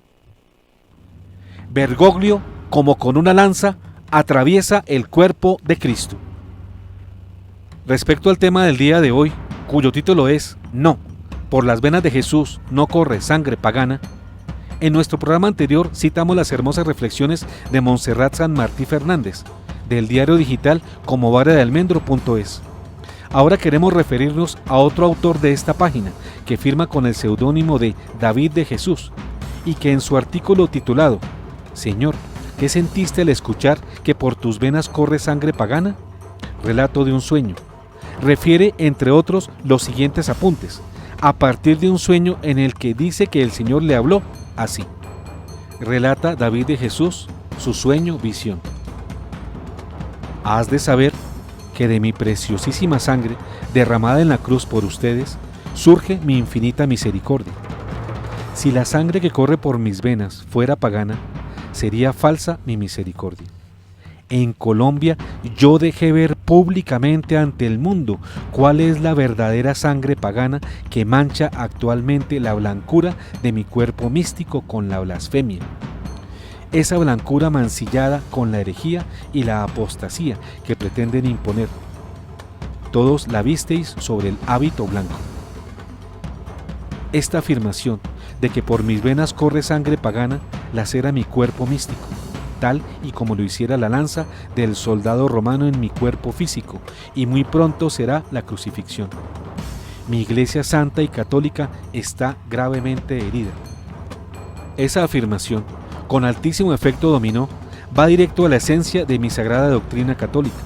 Bergoglio, como con una lanza, atraviesa el cuerpo de Cristo. Respecto al tema del día de hoy, cuyo título es No, por las venas de Jesús no corre sangre pagana, en nuestro programa anterior citamos las hermosas reflexiones de Montserrat San Martí Fernández, del diario digital comovaradealmendro.es. Ahora queremos referirnos a otro autor de esta página, que firma con el seudónimo de David de Jesús, y que en su artículo titulado Señor, ¿qué sentiste al escuchar que por tus venas corre sangre pagana? Relato de un sueño. Refiere, entre otros, los siguientes apuntes, a partir de un sueño en el que dice que el Señor le habló así. Relata David de Jesús su sueño visión. Has de saber que de mi preciosísima sangre derramada en la cruz por ustedes surge mi infinita misericordia. Si la sangre que corre por mis venas fuera pagana, sería falsa mi misericordia. En Colombia yo dejé ver públicamente ante el mundo cuál es la verdadera sangre pagana que mancha actualmente la blancura de mi cuerpo místico con la blasfemia. Esa blancura mancillada con la herejía y la apostasía que pretenden imponer. Todos la visteis sobre el hábito blanco. Esta afirmación de que por mis venas corre sangre pagana lacera mi cuerpo místico, tal y como lo hiciera la lanza del soldado romano en mi cuerpo físico, y muy pronto será la crucifixión. Mi iglesia santa y católica está gravemente herida. Esa afirmación, con altísimo efecto dominó, va directo a la esencia de mi sagrada doctrina católica,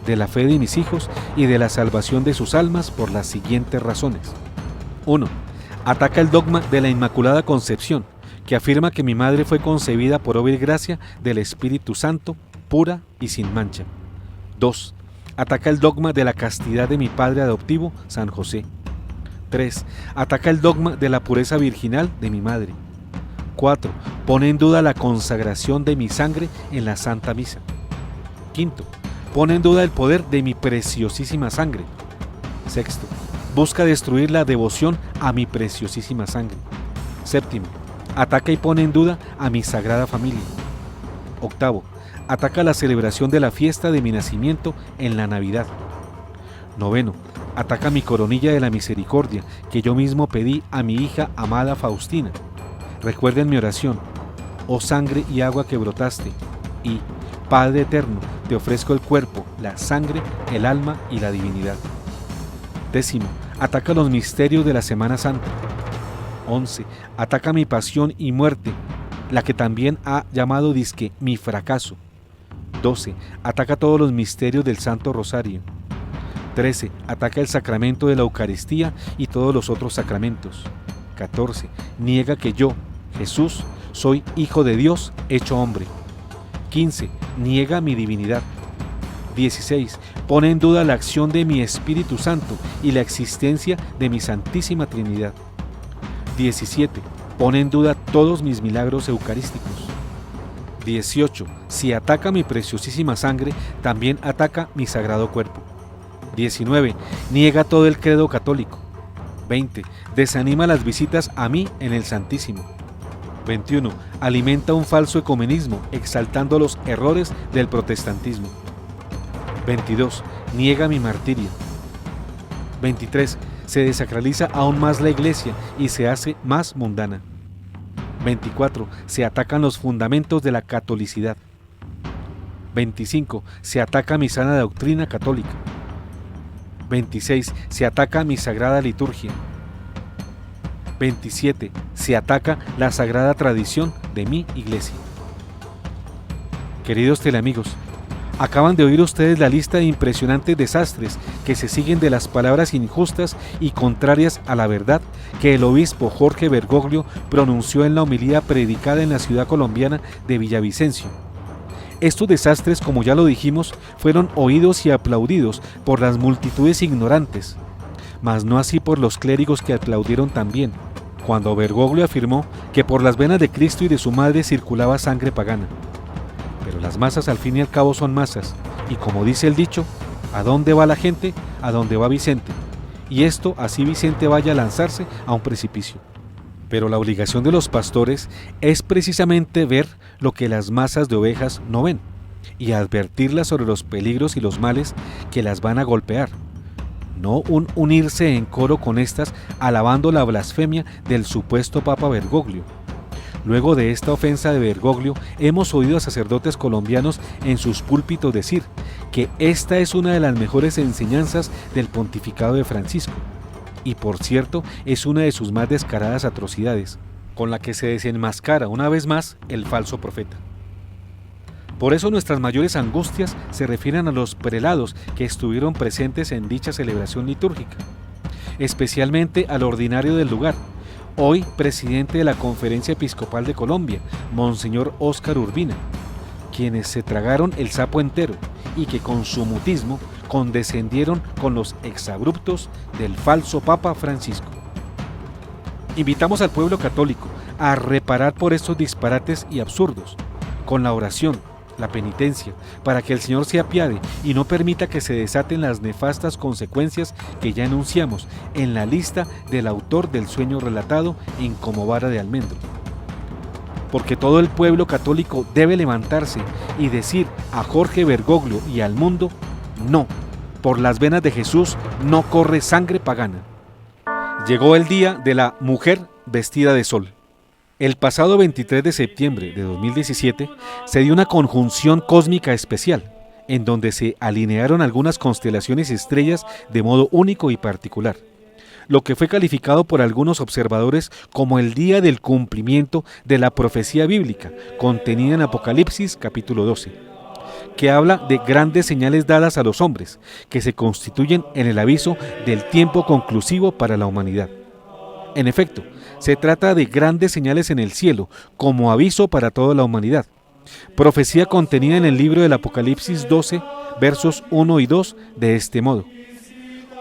de la fe de mis hijos y de la salvación de sus almas por las siguientes razones. 1. Ataca el dogma de la Inmaculada Concepción, que afirma que mi madre fue concebida por obra y gracia del Espíritu Santo, pura y sin mancha. 2. Ataca el dogma de la castidad de mi padre adoptivo, San José. 3. Ataca el dogma de la pureza virginal de mi madre. 4. Pone en duda la consagración de mi sangre en la Santa Misa. 5. Pone en duda el poder de mi preciosísima sangre. 6. Busca destruir la devoción a mi preciosísima sangre. 7. Ataca y pone en duda a mi sagrada familia. 8. Ataca la celebración de la fiesta de mi nacimiento en la Navidad. 9. Ataca mi coronilla de la misericordia que yo mismo pedí a mi hija amada Faustina. Recuerden mi oración: oh sangre y agua que brotaste, y, Padre eterno, te ofrezco el cuerpo, la sangre, el alma y la divinidad. 10. Ataca los misterios de la Semana Santa. 11. Ataca mi pasión y muerte, la que también ha llamado disque mi fracaso. 12. Ataca todos los misterios del Santo Rosario. 13. Ataca el sacramento de la Eucaristía y todos los otros sacramentos. 14. Niega que yo, Jesús, soy hijo de Dios hecho hombre. 15. Niega mi divinidad. 16. Pone en duda la acción de mi Espíritu Santo y la existencia de mi Santísima Trinidad. 17. Pone en duda todos mis milagros eucarísticos. 18. Si ataca mi preciosísima sangre, también ataca mi sagrado cuerpo. 19. Niega todo el credo católico. 20. Desanima las visitas a mí en el Santísimo. 21. Alimenta un falso ecumenismo, exaltando los errores del protestantismo. 22. Niega mi martirio. 23. Se desacraliza aún más la iglesia y se hace más mundana. 24. Se atacan los fundamentos de la catolicidad. 25. Se ataca mi sana doctrina católica. 26. Se ataca mi sagrada liturgia. 27. Se ataca la sagrada tradición de mi iglesia. Queridos teleamigos, acaban de oír ustedes la lista de impresionantes desastres que se siguen de las palabras injustas y contrarias a la verdad que el obispo Jorge Bergoglio pronunció en la homilía predicada en la ciudad colombiana de Villavicencio. Estos desastres, como ya lo dijimos, fueron oídos y aplaudidos por las multitudes ignorantes, mas no así por los clérigos que aplaudieron también, cuando Bergoglio afirmó que por las venas de Cristo y de su madre circulaba sangre pagana. Pero las masas al fin y al cabo son masas, y como dice el dicho, ¿a dónde va la gente? A dónde va Vicente. Y esto así Vicente vaya a lanzarse a un precipicio. Pero la obligación de los pastores es precisamente ver lo que las masas de ovejas no ven, y advertirlas sobre los peligros y los males que las van a golpear. No unirse en coro con estas alabando la blasfemia del supuesto Papa Bergoglio. Luego de esta ofensa de Bergoglio, hemos oído a sacerdotes colombianos en sus púlpitos decir que esta es una de las mejores enseñanzas del pontificado de Francisco, y por cierto es una de sus más descaradas atrocidades, con la que se desenmascara una vez más el falso profeta. Por eso nuestras mayores angustias se refieren a los prelados que estuvieron presentes en dicha celebración litúrgica, especialmente al ordinario del lugar, hoy presidente de la Conferencia Episcopal de Colombia, Monseñor Óscar Urbina, quienes se tragaron el sapo entero y que con su mutismo condescendieron con los exabruptos del falso Papa Francisco. Invitamos al pueblo católico a reparar por estos disparates y absurdos, con la oración, la penitencia, para que el Señor se apiade y no permita que se desaten las nefastas consecuencias que ya enunciamos en la lista del autor del sueño relatado en Como vara de almendro. Porque todo el pueblo católico debe levantarse y decir a Jorge Bergoglio y al mundo: no, por las venas de Jesús no corre sangre pagana. Llegó el día de la mujer vestida de sol. El pasado 23 de septiembre de 2017 se dio una conjunción cósmica especial, en donde se alinearon algunas constelaciones y estrellas de modo único y particular, lo que fue calificado por algunos observadores como el día del cumplimiento de la profecía bíblica contenida en Apocalipsis capítulo 12, que habla de grandes señales dadas a los hombres, que se constituyen en el aviso del tiempo conclusivo para la humanidad. En efecto, se trata de grandes señales en el cielo, como aviso para toda la humanidad. Profecía contenida en el libro del Apocalipsis 12, versos 1 y 2, de este modo.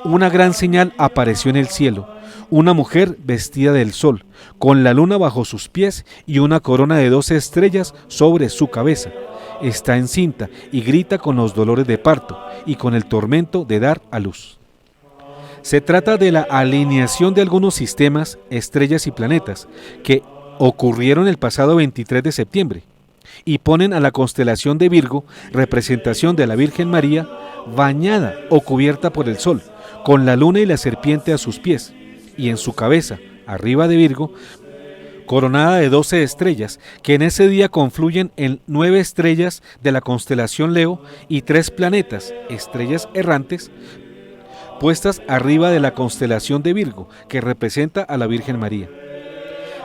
Una gran señal apareció en el cielo, una mujer vestida del sol, con la luna bajo sus pies y una corona de 12 estrellas sobre su cabeza. Está encinta y grita con los dolores de parto y con el tormento de dar a luz. Se trata de la alineación de algunos sistemas, estrellas y planetas que ocurrieron el pasado 23 de septiembre y ponen a la constelación de Virgo, representación de la Virgen María, bañada o cubierta por el sol, con la luna y la serpiente a sus pies, y en su cabeza, arriba de Virgo, coronada de 12 estrellas, que en ese día confluyen en 9 estrellas de la constelación Leo y 3 planetas, estrellas errantes, puestas arriba de la constelación de Virgo, que representa a la Virgen María.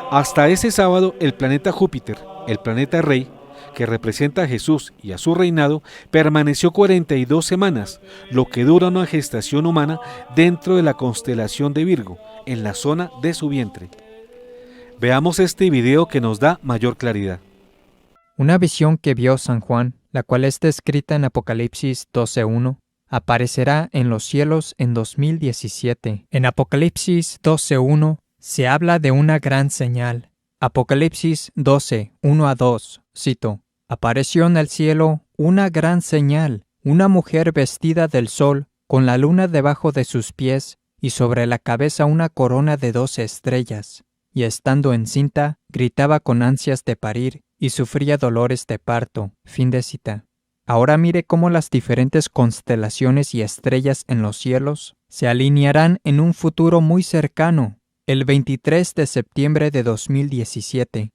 Hasta ese sábado, el planeta Júpiter, el planeta Rey, que representa a Jesús y a su reinado, permaneció 42 semanas, lo que dura una gestación humana dentro de la constelación de Virgo, en la zona de su vientre. Veamos este video que nos da mayor claridad. Una visión que vio San Juan, la cual está escrita en Apocalipsis 12:1, aparecerá en los cielos en 2017. En Apocalipsis 12:1 se habla de una gran señal. Apocalipsis 12:1-2, cito: apareció en el cielo una gran señal, una mujer vestida del sol, con la luna debajo de sus pies, y sobre la cabeza una corona de 12 estrellas. Y estando encinta, gritaba con ansias de parir, y sufría dolores de parto. Fin de cita. Ahora mire cómo las diferentes constelaciones y estrellas en los cielos se alinearán en un futuro muy cercano, el 23 de septiembre de 2017.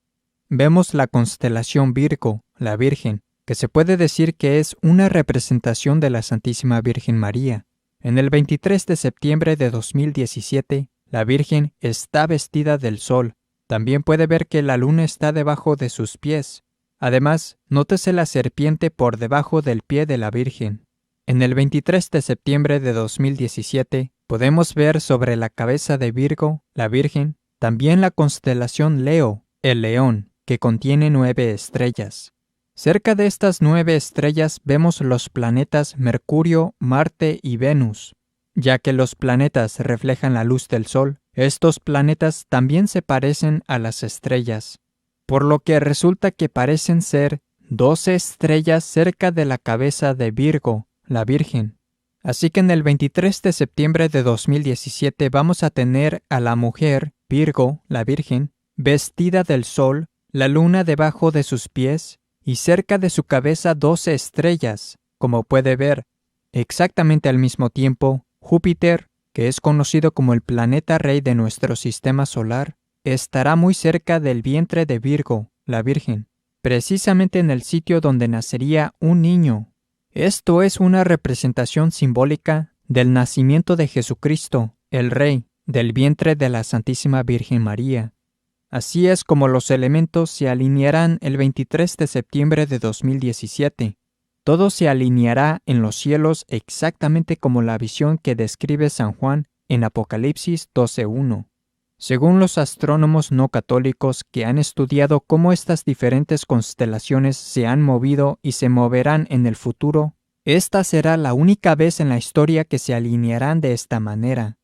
Vemos la constelación Virgo, la Virgen, que se puede decir que es una representación de la Santísima Virgen María. En el 23 de septiembre de 2017, la Virgen está vestida del sol. También puede ver que la luna está debajo de sus pies. Además, nótese la serpiente por debajo del pie de la Virgen. En el 23 de septiembre de 2017, podemos ver sobre la cabeza de Virgo, la Virgen, también la constelación Leo, el león, que contiene 9 estrellas. Cerca de estas 9 estrellas vemos los planetas Mercurio, Marte y Venus. Ya que los planetas reflejan la luz del Sol, estos planetas también se parecen a las estrellas, por lo que resulta que parecen ser 12 estrellas cerca de la cabeza de Virgo, la Virgen. Así que en el 23 de septiembre de 2017 vamos a tener a la mujer, Virgo, la Virgen, vestida del sol, la luna debajo de sus pies y cerca de su cabeza 12 estrellas. Como puede ver, exactamente al mismo tiempo, Júpiter, que es conocido como el planeta rey de nuestro sistema solar, estará muy cerca del vientre de Virgo, la Virgen, precisamente en el sitio donde nacería un niño. Esto es una representación simbólica del nacimiento de Jesucristo, el Rey, del vientre de la Santísima Virgen María. Así es como los elementos se alinearán el 23 de septiembre de 2017. Todo se alineará en los cielos exactamente como la visión que describe San Juan en Apocalipsis 12:1. Según los astrónomos no católicos que han estudiado cómo estas diferentes constelaciones se han movido y se moverán en el futuro, esta será la única vez en la historia que se alinearán de esta manera.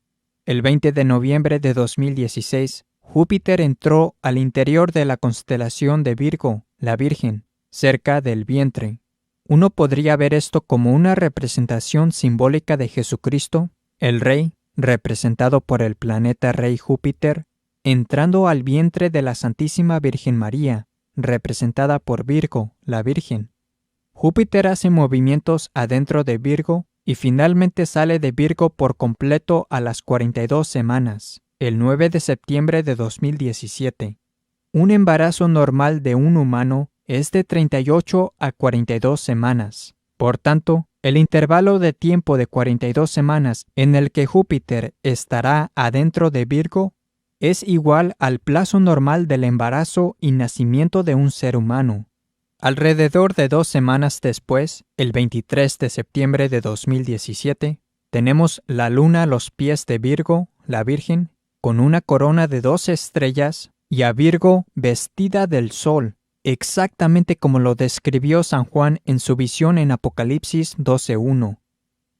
El 20 de noviembre de 2016, Júpiter entró al interior de la constelación de Virgo, la Virgen, cerca del vientre. Uno podría ver esto como una representación simbólica de Jesucristo, el Rey, representado por el planeta Rey Júpiter, entrando al vientre de la Santísima Virgen María, representada por Virgo, la Virgen. Júpiter hace movimientos adentro de Virgo y finalmente sale de Virgo por completo a las 42 semanas, el 9 de septiembre de 2017. Un embarazo normal de un humano es de 38 a 42 semanas. Por tanto, el intervalo de tiempo de 42 semanas en el que Júpiter estará adentro de Virgo es igual al plazo normal del embarazo y nacimiento de un ser humano. Alrededor de 2 semanas después, el 23 de septiembre de 2017, tenemos la luna a los pies de Virgo, la Virgen, con una corona de 2 estrellas y a Virgo vestida del sol, exactamente como lo describió San Juan en su visión en Apocalipsis 12:1.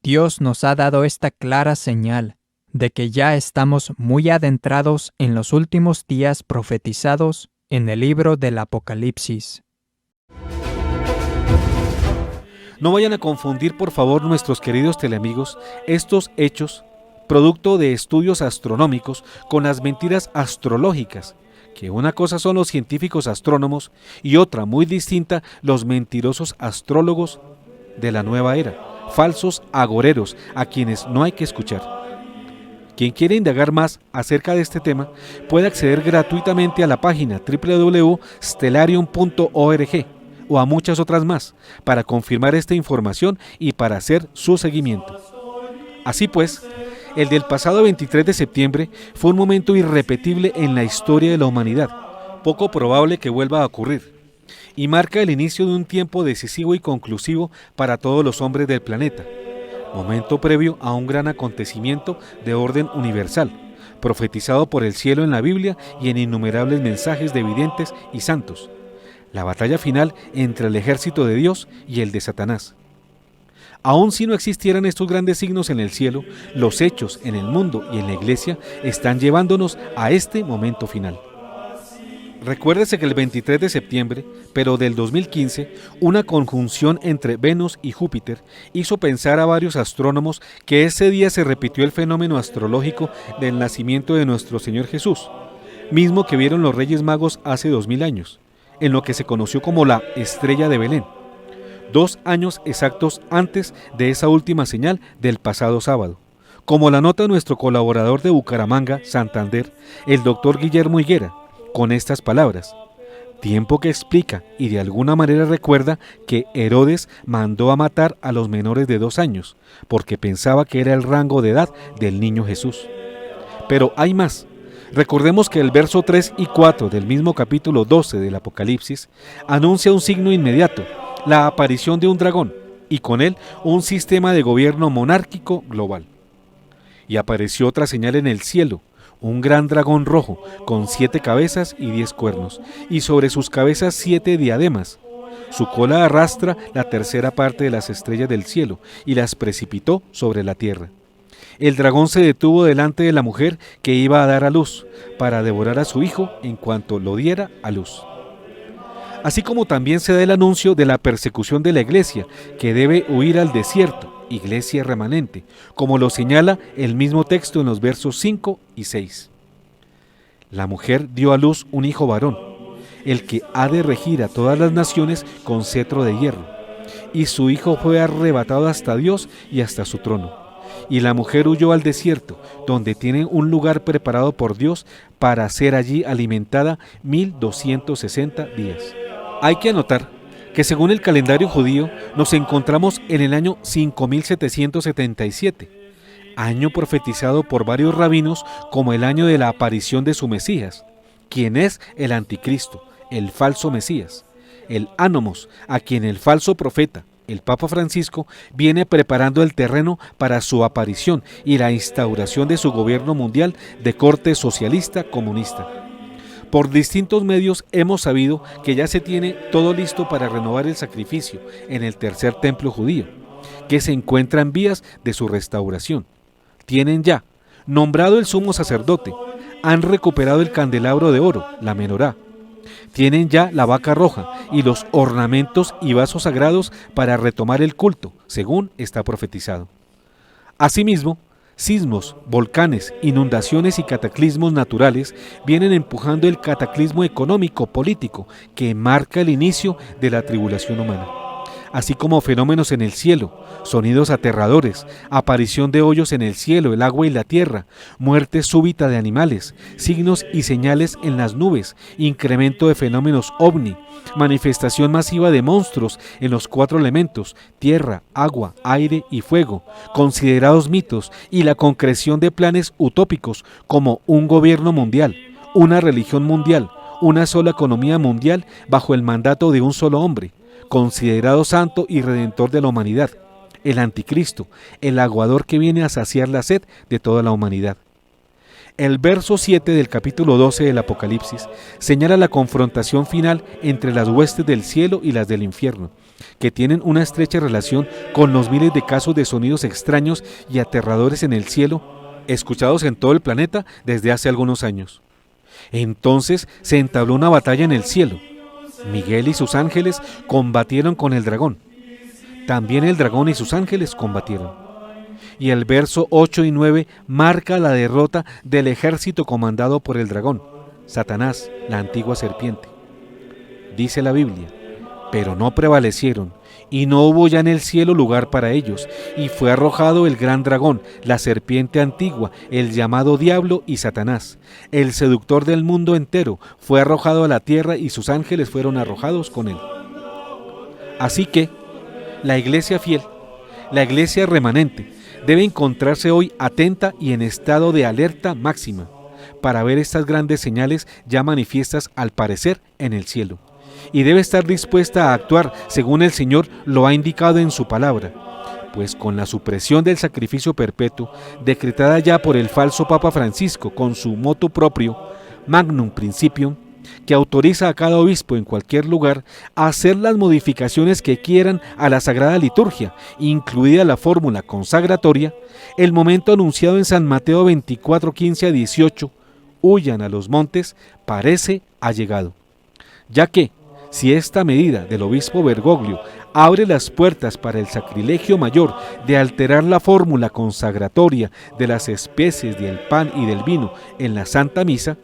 Dios nos ha dado esta clara señal de que ya estamos muy adentrados en los últimos días profetizados en el libro del Apocalipsis. No vayan a confundir, por favor, nuestros queridos teleamigos, estos hechos, producto de estudios astronómicos, con las mentiras astrológicas, que una cosa son los científicos astrónomos y otra muy distinta los mentirosos astrólogos de la nueva era, falsos agoreros a quienes no hay que escuchar. Quien quiere indagar más acerca de este tema puede acceder gratuitamente a la página www.stellarium.org o a muchas otras más para confirmar esta información y para hacer su seguimiento. Así pues, el del pasado 23 de septiembre fue un momento irrepetible en la historia de la humanidad, poco probable que vuelva a ocurrir, y marca el inicio de un tiempo decisivo y conclusivo para todos los hombres del planeta, momento previo a un gran acontecimiento de orden universal, profetizado por el cielo en la Biblia y en innumerables mensajes de videntes y santos, la batalla final entre el ejército de Dios y el de Satanás. Aun si no existieran estos grandes signos en el cielo, los hechos en el mundo y en la iglesia están llevándonos a este momento final. Recuérdese que el 23 de septiembre, pero del 2015, una conjunción entre Venus y Júpiter hizo pensar a varios astrónomos que ese día se repitió el fenómeno astrológico del nacimiento de nuestro Señor Jesús, mismo que vieron los Reyes Magos hace 2000 años, en lo que se conoció como la Estrella de Belén, 2 años exactos antes de esa última señal del pasado sábado, como la nota nuestro colaborador de Bucaramanga, Santander, el doctor Guillermo Higuera, con estas palabras: tiempo que explica y de alguna manera recuerda que Herodes mandó a matar a los menores de 2 años, porque pensaba que era el rango de edad del niño Jesús. Pero hay más. Recordemos que el verso 3 y 4 del mismo capítulo 12 del Apocalipsis anuncia un signo inmediato, la aparición de un dragón, y con él un sistema de gobierno monárquico global. Y apareció otra señal en el cielo, un gran dragón rojo, con 7 cabezas y 10 cuernos, y sobre sus cabezas 7 diademas. Su cola arrastra la tercera parte de las estrellas del cielo, y las precipitó sobre la tierra. El dragón se detuvo delante de la mujer que iba a dar a luz, para devorar a su hijo en cuanto lo diera a luz. Así como también se da el anuncio de la persecución de la iglesia, que debe huir al desierto, iglesia remanente, como lo señala el mismo texto en los versos 5 y 6. La mujer dio a luz un hijo varón, el que ha de regir a todas las naciones con cetro de hierro, y su hijo fue arrebatado hasta Dios y hasta su trono. Y la mujer huyó al desierto, donde tiene un lugar preparado por Dios para ser allí alimentada 1260 días. Hay que anotar que según el calendario judío nos encontramos en el año 5777, año profetizado por varios rabinos como el año de la aparición de su Mesías, quien es el anticristo, el falso Mesías, el Anomos, a quien el falso profeta, el Papa Francisco, viene preparando el terreno para su aparición y la instauración de su gobierno mundial de corte socialista comunista. Por distintos medios hemos sabido que ya se tiene todo listo para renovar el sacrificio en el tercer templo judío, que se encuentra en vías de su restauración. Tienen ya nombrado el sumo sacerdote, han recuperado el candelabro de oro, la menorá, tienen ya la vaca roja y los ornamentos y vasos sagrados para retomar el culto, según está profetizado. Asimismo, sismos, volcanes, inundaciones y cataclismos naturales vienen empujando el cataclismo económico-político que marca el inicio de la tribulación humana. así como fenómenos en el cielo, sonidos aterradores, aparición de hoyos en el cielo, el agua y la tierra, muerte súbita de animales, signos y señales en las nubes, incremento de fenómenos ovni, manifestación masiva de monstruos en los 4 elementos, tierra, agua, aire y fuego, considerados mitos, y la concreción de planes utópicos como un gobierno mundial, una religión mundial, una sola economía mundial bajo el mandato de un solo hombre, considerado santo y redentor de la humanidad, el anticristo, el aguador que viene a saciar la sed de toda la humanidad. El verso 7 del capítulo 12 del Apocalipsis señala la confrontación final entre las huestes del cielo y las del infierno, que tienen una estrecha relación con los miles de casos de sonidos extraños y aterradores en el cielo, escuchados en todo el planeta desde hace algunos años. Entonces se entabló una batalla en el cielo. Miguel y sus ángeles combatieron con el dragón. También el dragón y sus ángeles combatieron. Y el verso 8 y 9 marca la derrota del ejército comandado por el dragón, Satanás, la antigua serpiente. Dice la Biblia: pero no prevalecieron, y no hubo ya en el cielo lugar para ellos, y fue arrojado el gran dragón, la serpiente antigua, el llamado Diablo y Satanás, el seductor del mundo entero, fue arrojado a la tierra y sus ángeles fueron arrojados con él. Así que, la iglesia fiel, la iglesia remanente, debe encontrarse hoy atenta y en estado de alerta máxima para ver estas grandes señales ya manifiestas al parecer en el cielo, y debe estar dispuesta a actuar según el Señor lo ha indicado en su palabra, pues con la supresión del sacrificio perpetuo decretada ya por el falso Papa Francisco con su motu propio, Magnum Principium, que autoriza a cada obispo en cualquier lugar a hacer las modificaciones que quieran a la Sagrada Liturgia, incluida la fórmula consagratoria, el momento anunciado en San Mateo 24, 15 a 18, huyan a los montes, parece ha llegado. Ya que, si esta medida del obispo Bergoglio abre las puertas para el sacrilegio mayor de alterar la fórmula consagratoria de las especies del pan y del vino en la Santa Misa,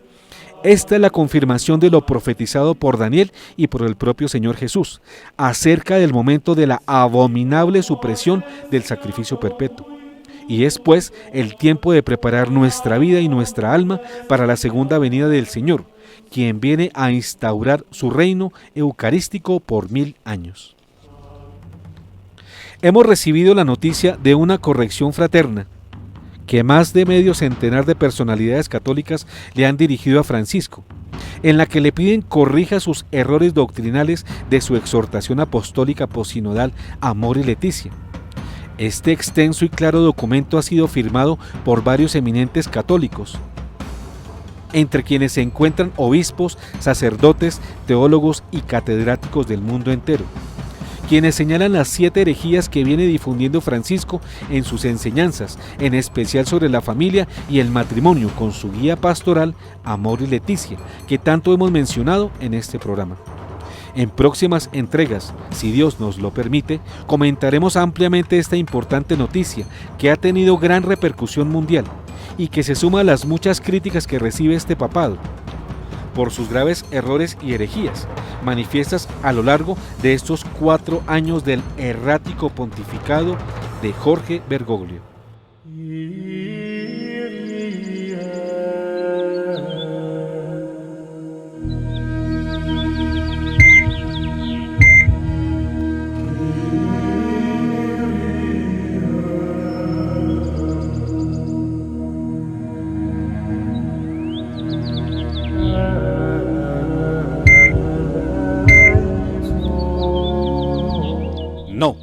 esta es la confirmación de lo profetizado por Daniel y por el propio Señor Jesús, acerca del momento de la abominable supresión del sacrificio perpetuo. Y es pues el tiempo de preparar nuestra vida y nuestra alma para la segunda venida del Señor, quien viene a instaurar su reino eucarístico por 1000 años. Hemos recibido la noticia de una corrección fraterna que más de medio centenar de personalidades católicas le han dirigido a Francisco, en la que le piden corrija sus errores doctrinales de su exhortación apostólica posinodal Amor y Leticia. Este extenso y claro documento ha sido firmado por varios eminentes católicos, entre quienes se encuentran obispos, sacerdotes, teólogos y catedráticos del mundo entero, quienes señalan las 7 herejías que viene difundiendo Francisco en sus enseñanzas, en especial sobre la familia y el matrimonio, con su guía pastoral Amor y Leticia, que tanto hemos mencionado en este programa. En próximas entregas, si Dios nos lo permite, comentaremos ampliamente esta importante noticia que ha tenido gran repercusión mundial y que se suma a las muchas críticas que recibe este papado por sus graves errores y herejías, manifiestas a lo largo de estos 4 años del errático pontificado de Jorge Bergoglio. No,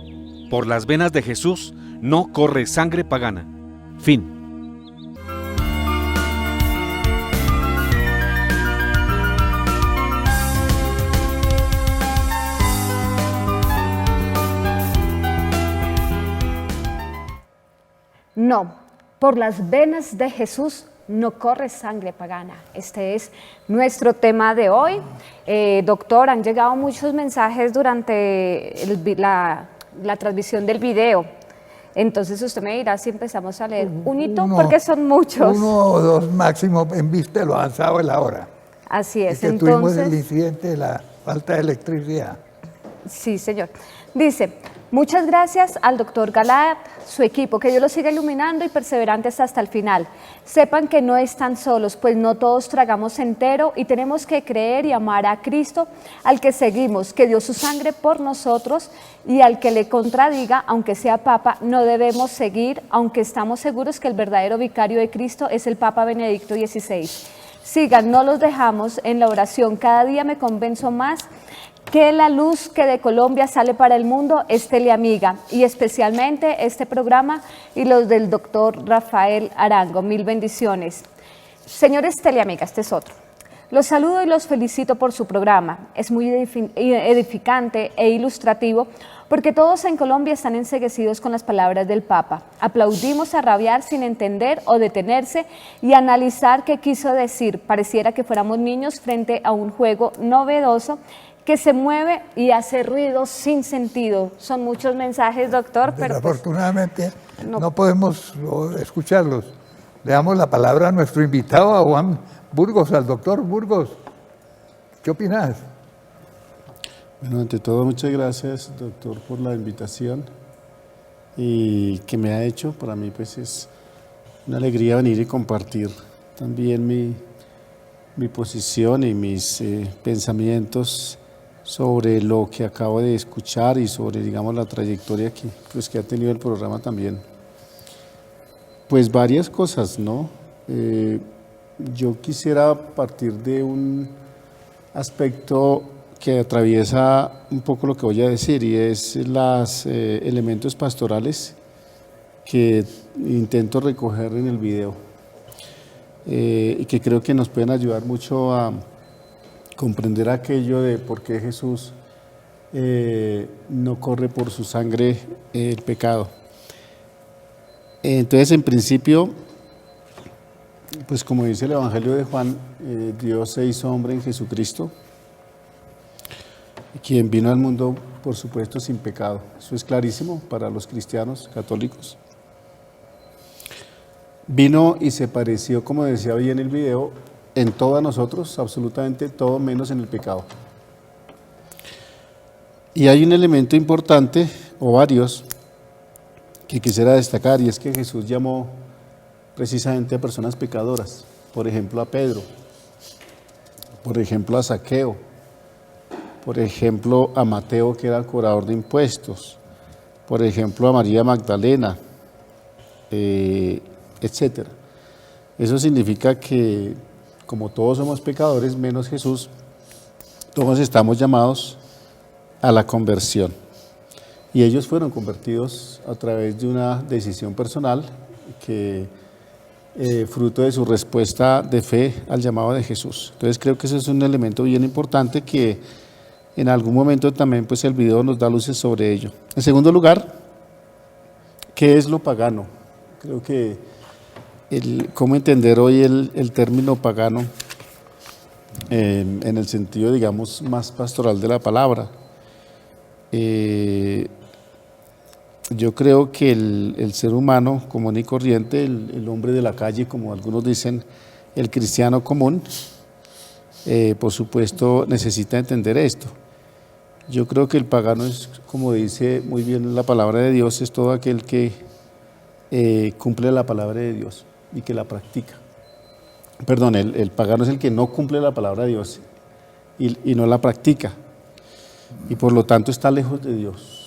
por las venas de Jesús no corre sangre pagana. Fin. No, por las venas de Jesús no corre sangre pagana. Este es nuestro tema de hoy. Doctor, han llegado muchos mensajes durante la transmisión del video. Entonces usted me dirá si empezamos a leer unito, porque son muchos. 1 o 2 máximo en vista de lo avanzado de la hora. Así es. Y que tuvimos el incidente de la falta de electricidad. Sí, señor. Dice, muchas gracias al doctor Galad, su equipo, que Dios los siga iluminando y perseverantes hasta el final. Sepan que no están solos, pues no todos tragamos entero y tenemos que creer y amar a Cristo, al que seguimos, que dio su sangre por nosotros, y al que le contradiga, aunque sea Papa, no debemos seguir, aunque estamos seguros que el verdadero vicario de Cristo es el Papa Benedicto XVI. Sigan, no los dejamos en la oración. Cada día me convenzo más que la luz que de Colombia sale para el mundo es Teleamiga, y especialmente este programa y los del doctor Rafael Arango. Mil bendiciones. Señores Teleamiga, este es otro. Los saludo y los felicito por su programa. Es muy edificante e ilustrativo porque todos en Colombia están enceguecidos con las palabras del Papa. Aplaudimos a rabiar sin entender o detenerse y analizar qué quiso decir. Pareciera que fuéramos niños frente a un juego novedoso que se mueve y hace ruido sin sentido. Son muchos mensajes, doctor, pero desafortunadamente no podemos escucharlos. Le damos la palabra a nuestro invitado, a Juan Burgos, al doctor Burgos. ¿Qué opinas? Bueno, ante todo, muchas gracias, doctor, por la invitación y que me ha hecho. Para mí, pues, es una alegría venir y compartir también mi posición y mis pensamientos sobre lo que acabo de escuchar y sobre, digamos, la trayectoria que ha tenido el programa también. Pues varias cosas, ¿no? Yo quisiera partir de un aspecto que atraviesa un poco lo que voy a decir, y es los elementos pastorales que intento recoger en el video y que creo que nos pueden ayudar mucho a comprender aquello de por qué Jesús no corre por su sangre el pecado. Entonces, en principio, pues como dice el Evangelio de Juan, Dios se hizo hombre en Jesucristo, quien vino al mundo, por supuesto, sin pecado. Eso es clarísimo para los cristianos católicos. Vino y se pareció, como decía hoy en el video, en todos nosotros, absolutamente todo menos en el pecado. Y hay un elemento importante, o varios, que quisiera destacar, y es que Jesús llamó precisamente a personas pecadoras, por ejemplo a Pedro, por ejemplo a Zaqueo, por ejemplo a Mateo, que era el cobrador de impuestos, por ejemplo a María Magdalena, etc. Eso significa que, como todos somos pecadores, menos Jesús, todos estamos llamados a la conversión. Y ellos fueron convertidos a través de una decisión personal que fruto de su respuesta de fe al llamado de Jesús. Entonces creo que ese es un elemento bien importante que en algún momento también pues el video nos da luces sobre ello. En segundo lugar, ¿qué es lo pagano? Creo que cómo entender hoy el término pagano en el sentido, digamos, más pastoral de la palabra. Yo creo que el ser humano común y corriente, el hombre de la calle, como algunos dicen, el cristiano común, por supuesto necesita entender esto. Yo creo que el pagano es, como dice muy bien la palabra de Dios, es todo aquel que cumple la palabra de Dios y que la practica. Perdón, el pagano es el que no cumple la palabra de Dios y no la practica, y por lo tanto está lejos de Dios.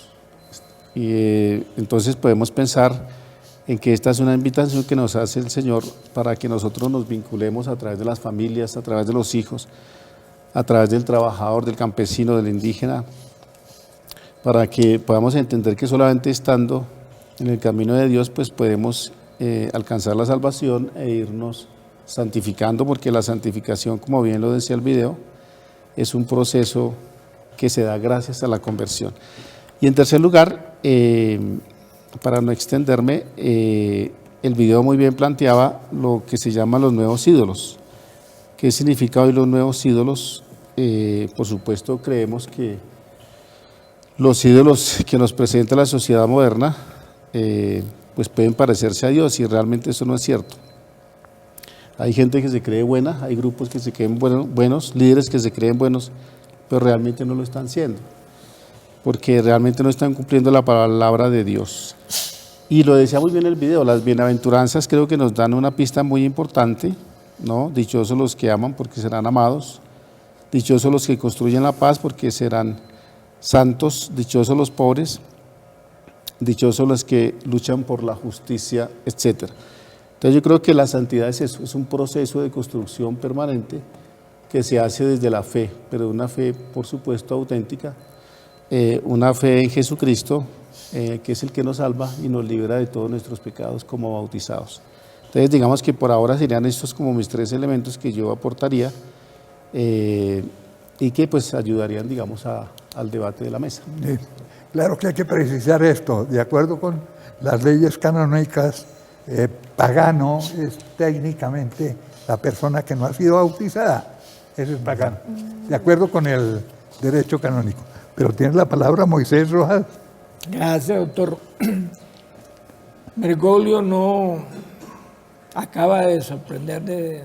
Y entonces podemos pensar en que esta es una invitación que nos hace el Señor para que nosotros nos vinculemos a través de las familias, a través de los hijos, a través del trabajador, del campesino, del indígena, para que podamos entender que solamente estando en el camino de Dios pues podemos alcanzar la salvación e irnos santificando, porque la santificación, como bien lo decía el video, es un proceso que se da gracias a la conversión. Y en tercer lugar, para no extenderme, el video muy bien planteaba lo que se llama los nuevos ídolos. ¿Qué significa hoy los nuevos ídolos? Por supuesto, creemos que los ídolos que nos presenta la sociedad moderna pues pueden parecerse a Dios, y realmente eso no es cierto. Hay gente que se cree buena, hay grupos que se creen buenos, líderes que se creen buenos, pero realmente no lo están siendo. porque realmente no están cumpliendo la palabra de Dios. Y lo decía muy bien el video, las bienaventuranzas creo que nos dan una pista muy importante, ¿no? Dichosos los que aman porque serán amados, dichosos los que construyen la paz porque serán santos, dichosos los pobres, dichosos los que luchan por la justicia, etc. Entonces yo creo que la santidad es eso, es un proceso de construcción permanente que se hace desde la fe, pero una fe por supuesto auténtica, una fe en Jesucristo, que es el que nos salva y nos libra de todos nuestros pecados como bautizados. Entonces digamos que por ahora serían estos como mis 3 elementos que yo aportaría y que pues ayudarían digamos al debate de la mesa. Claro que hay que precisar esto, de acuerdo con las leyes canónicas, pagano es técnicamente la persona que no ha sido bautizada, ese es pagano, de acuerdo con el derecho canónico. Pero tiene la palabra Moisés Rojas. Gracias, doctor. Bergoglio no acaba de sorprendernos.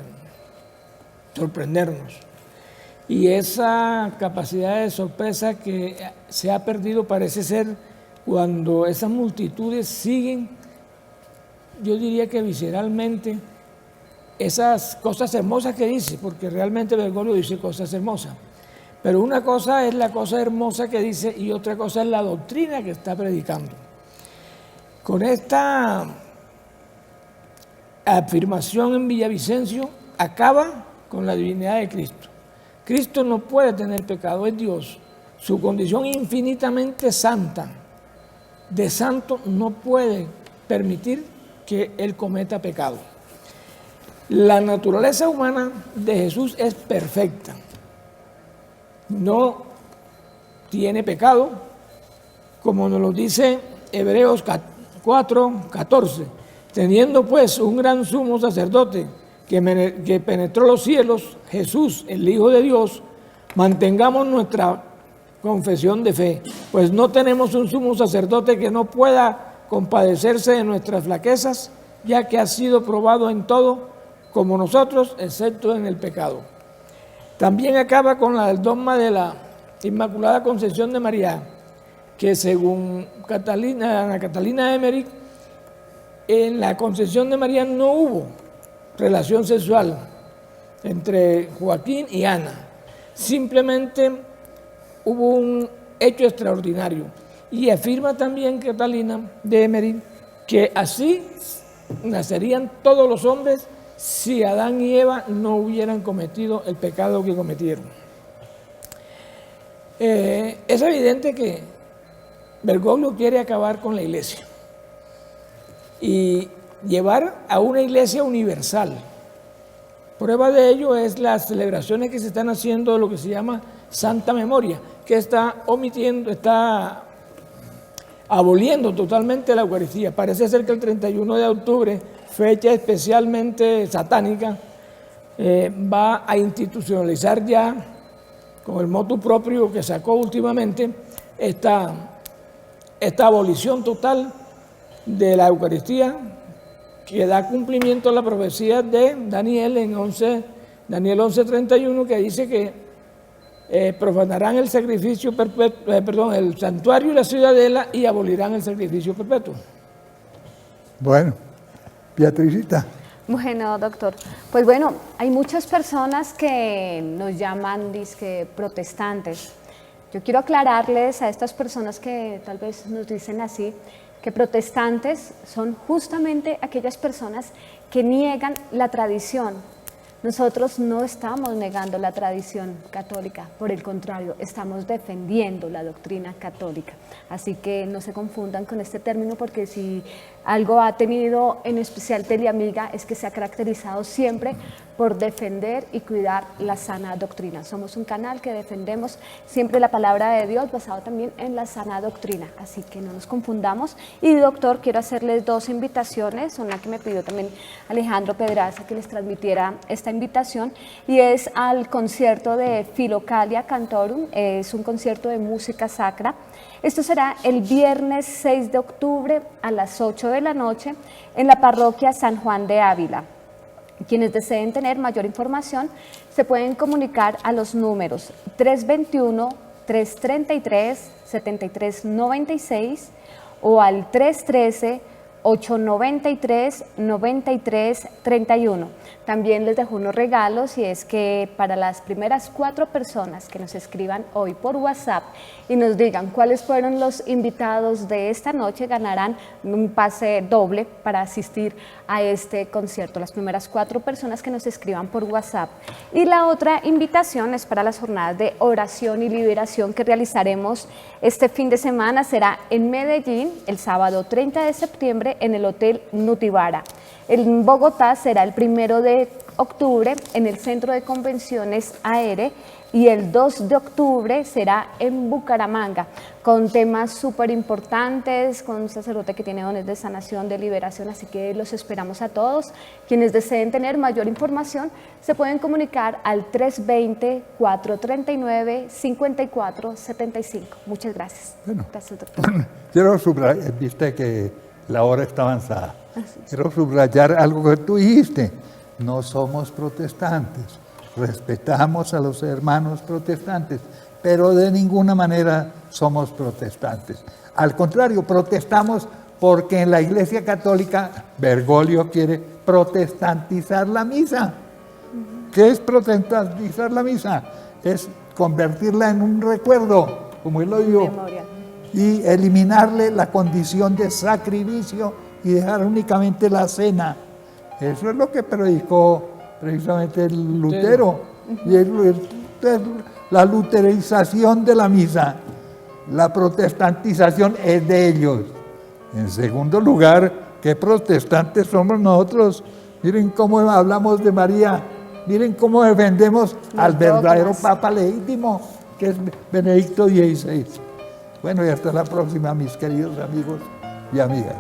Y esa capacidad de sorpresa que se ha perdido parece ser cuando esas multitudes siguen, yo diría que visceralmente, esas cosas hermosas que dice, porque realmente Bergoglio dice cosas hermosas. Pero una cosa es la cosa hermosa que dice y otra cosa es la doctrina que está predicando. Con esta afirmación en Villavicencio acaba con la divinidad de Cristo. Cristo no puede tener pecado, es Dios. Su condición infinitamente santa, de santo, no puede permitir que Él cometa pecado. La naturaleza humana de Jesús es perfecta. No tiene pecado, como nos lo dice Hebreos 4:14. Teniendo pues un gran sumo sacerdote que penetró los cielos, Jesús, el Hijo de Dios, mantengamos nuestra confesión de fe, pues no tenemos un sumo sacerdote que no pueda compadecerse de nuestras flaquezas, ya que ha sido probado en todo como nosotros, excepto en el pecado. También acaba con el dogma de la Inmaculada Concepción de María, que según Ana Catalina Emmerich, en la concepción de María no hubo relación sexual entre Joaquín y Ana. Simplemente hubo un hecho extraordinario. Y afirma también Catalina de Emmerich que así nacerían todos los hombres si Adán y Eva no hubieran cometido el pecado que cometieron. Es evidente que Bergoglio quiere acabar con la iglesia y llevar a una iglesia universal. Prueba de ello es las celebraciones que se están haciendo de lo que se llama Santa Memoria, que está aboliendo totalmente la Eucaristía. Parece ser que el 31 de octubre, fecha especialmente satánica, va a institucionalizar ya, con el motu propio que sacó últimamente, esta abolición total de la Eucaristía, que da cumplimiento a la profecía de Daniel en Daniel 11:31, que dice que profanarán el sacrificio perpetuo, el santuario y la ciudadela y abolirán el sacrificio perpetuo. Bueno, Beatricita. Bueno, doctor, pues bueno, hay muchas personas que nos llaman dizque protestantes. Yo quiero aclararles a estas personas que tal vez nos dicen así, que protestantes son justamente aquellas personas que niegan la tradición. Nosotros no estamos negando la tradición católica, por el contrario, estamos defendiendo la doctrina católica. Así que no se confundan con este término, porque si algo ha tenido en especial Teleamiga es que se ha caracterizado siempre por defender y cuidar la sana doctrina. Somos un canal que defendemos siempre la palabra de Dios, basado también en la sana doctrina, así que no nos confundamos. Y doctor, quiero hacerles 2 invitaciones, una que me pidió también Alejandro Pedraza que les transmitiera esta invitación, y es al concierto de Philokalia Cantorum, es un concierto de música sacra. Esto será el viernes 6 de octubre a las 8 de la noche en la parroquia San Juan de Ávila. Quienes deseen tener mayor información se pueden comunicar a los números 321 333-7396 o al 313-893-9331. También les dejo unos regalos y es que para las primeras 4 personas que nos escriban hoy por WhatsApp y nos digan cuáles fueron los invitados de esta noche, ganarán un pase doble para asistir a este concierto. Las primeras 4 personas que nos escriban por WhatsApp. Y la otra invitación es para las jornadas de oración y liberación que realizaremos este fin de semana. Será en Medellín el sábado 30 de septiembre en el Hotel Nutibara. En Bogotá será el 1 de octubre en el Centro de Convenciones AERE y el 2 de octubre será en Bucaramanga, con temas súper importantes, con un sacerdote que tiene dones de sanación, de liberación, así que los esperamos a todos. Quienes deseen tener mayor información se pueden comunicar al 320-439-5475. Muchas gracias. Bueno, gracias, doctor. Quiero subrayar, viste que la hora está avanzada. Quiero subrayar algo que tú dijiste. No somos protestantes. Respetamos a los hermanos protestantes, pero de ninguna manera somos protestantes. Al contrario, protestamos porque en la Iglesia Católica Bergoglio quiere protestantizar la misa. ¿Qué es protestantizar la misa? Es convertirla en un recuerdo, como él lo dijo, y eliminarle la condición de sacrificio y dejar únicamente la cena. Eso es lo que predicó precisamente el Lutero. Y la luterización de la misa, la protestantización es de ellos. En segundo lugar, ¿qué protestantes somos nosotros? Miren cómo hablamos de María, miren cómo defendemos al verdadero Papa legítimo, que es Benedicto XVI. Bueno, y hasta la próxima, mis queridos amigos y amigas.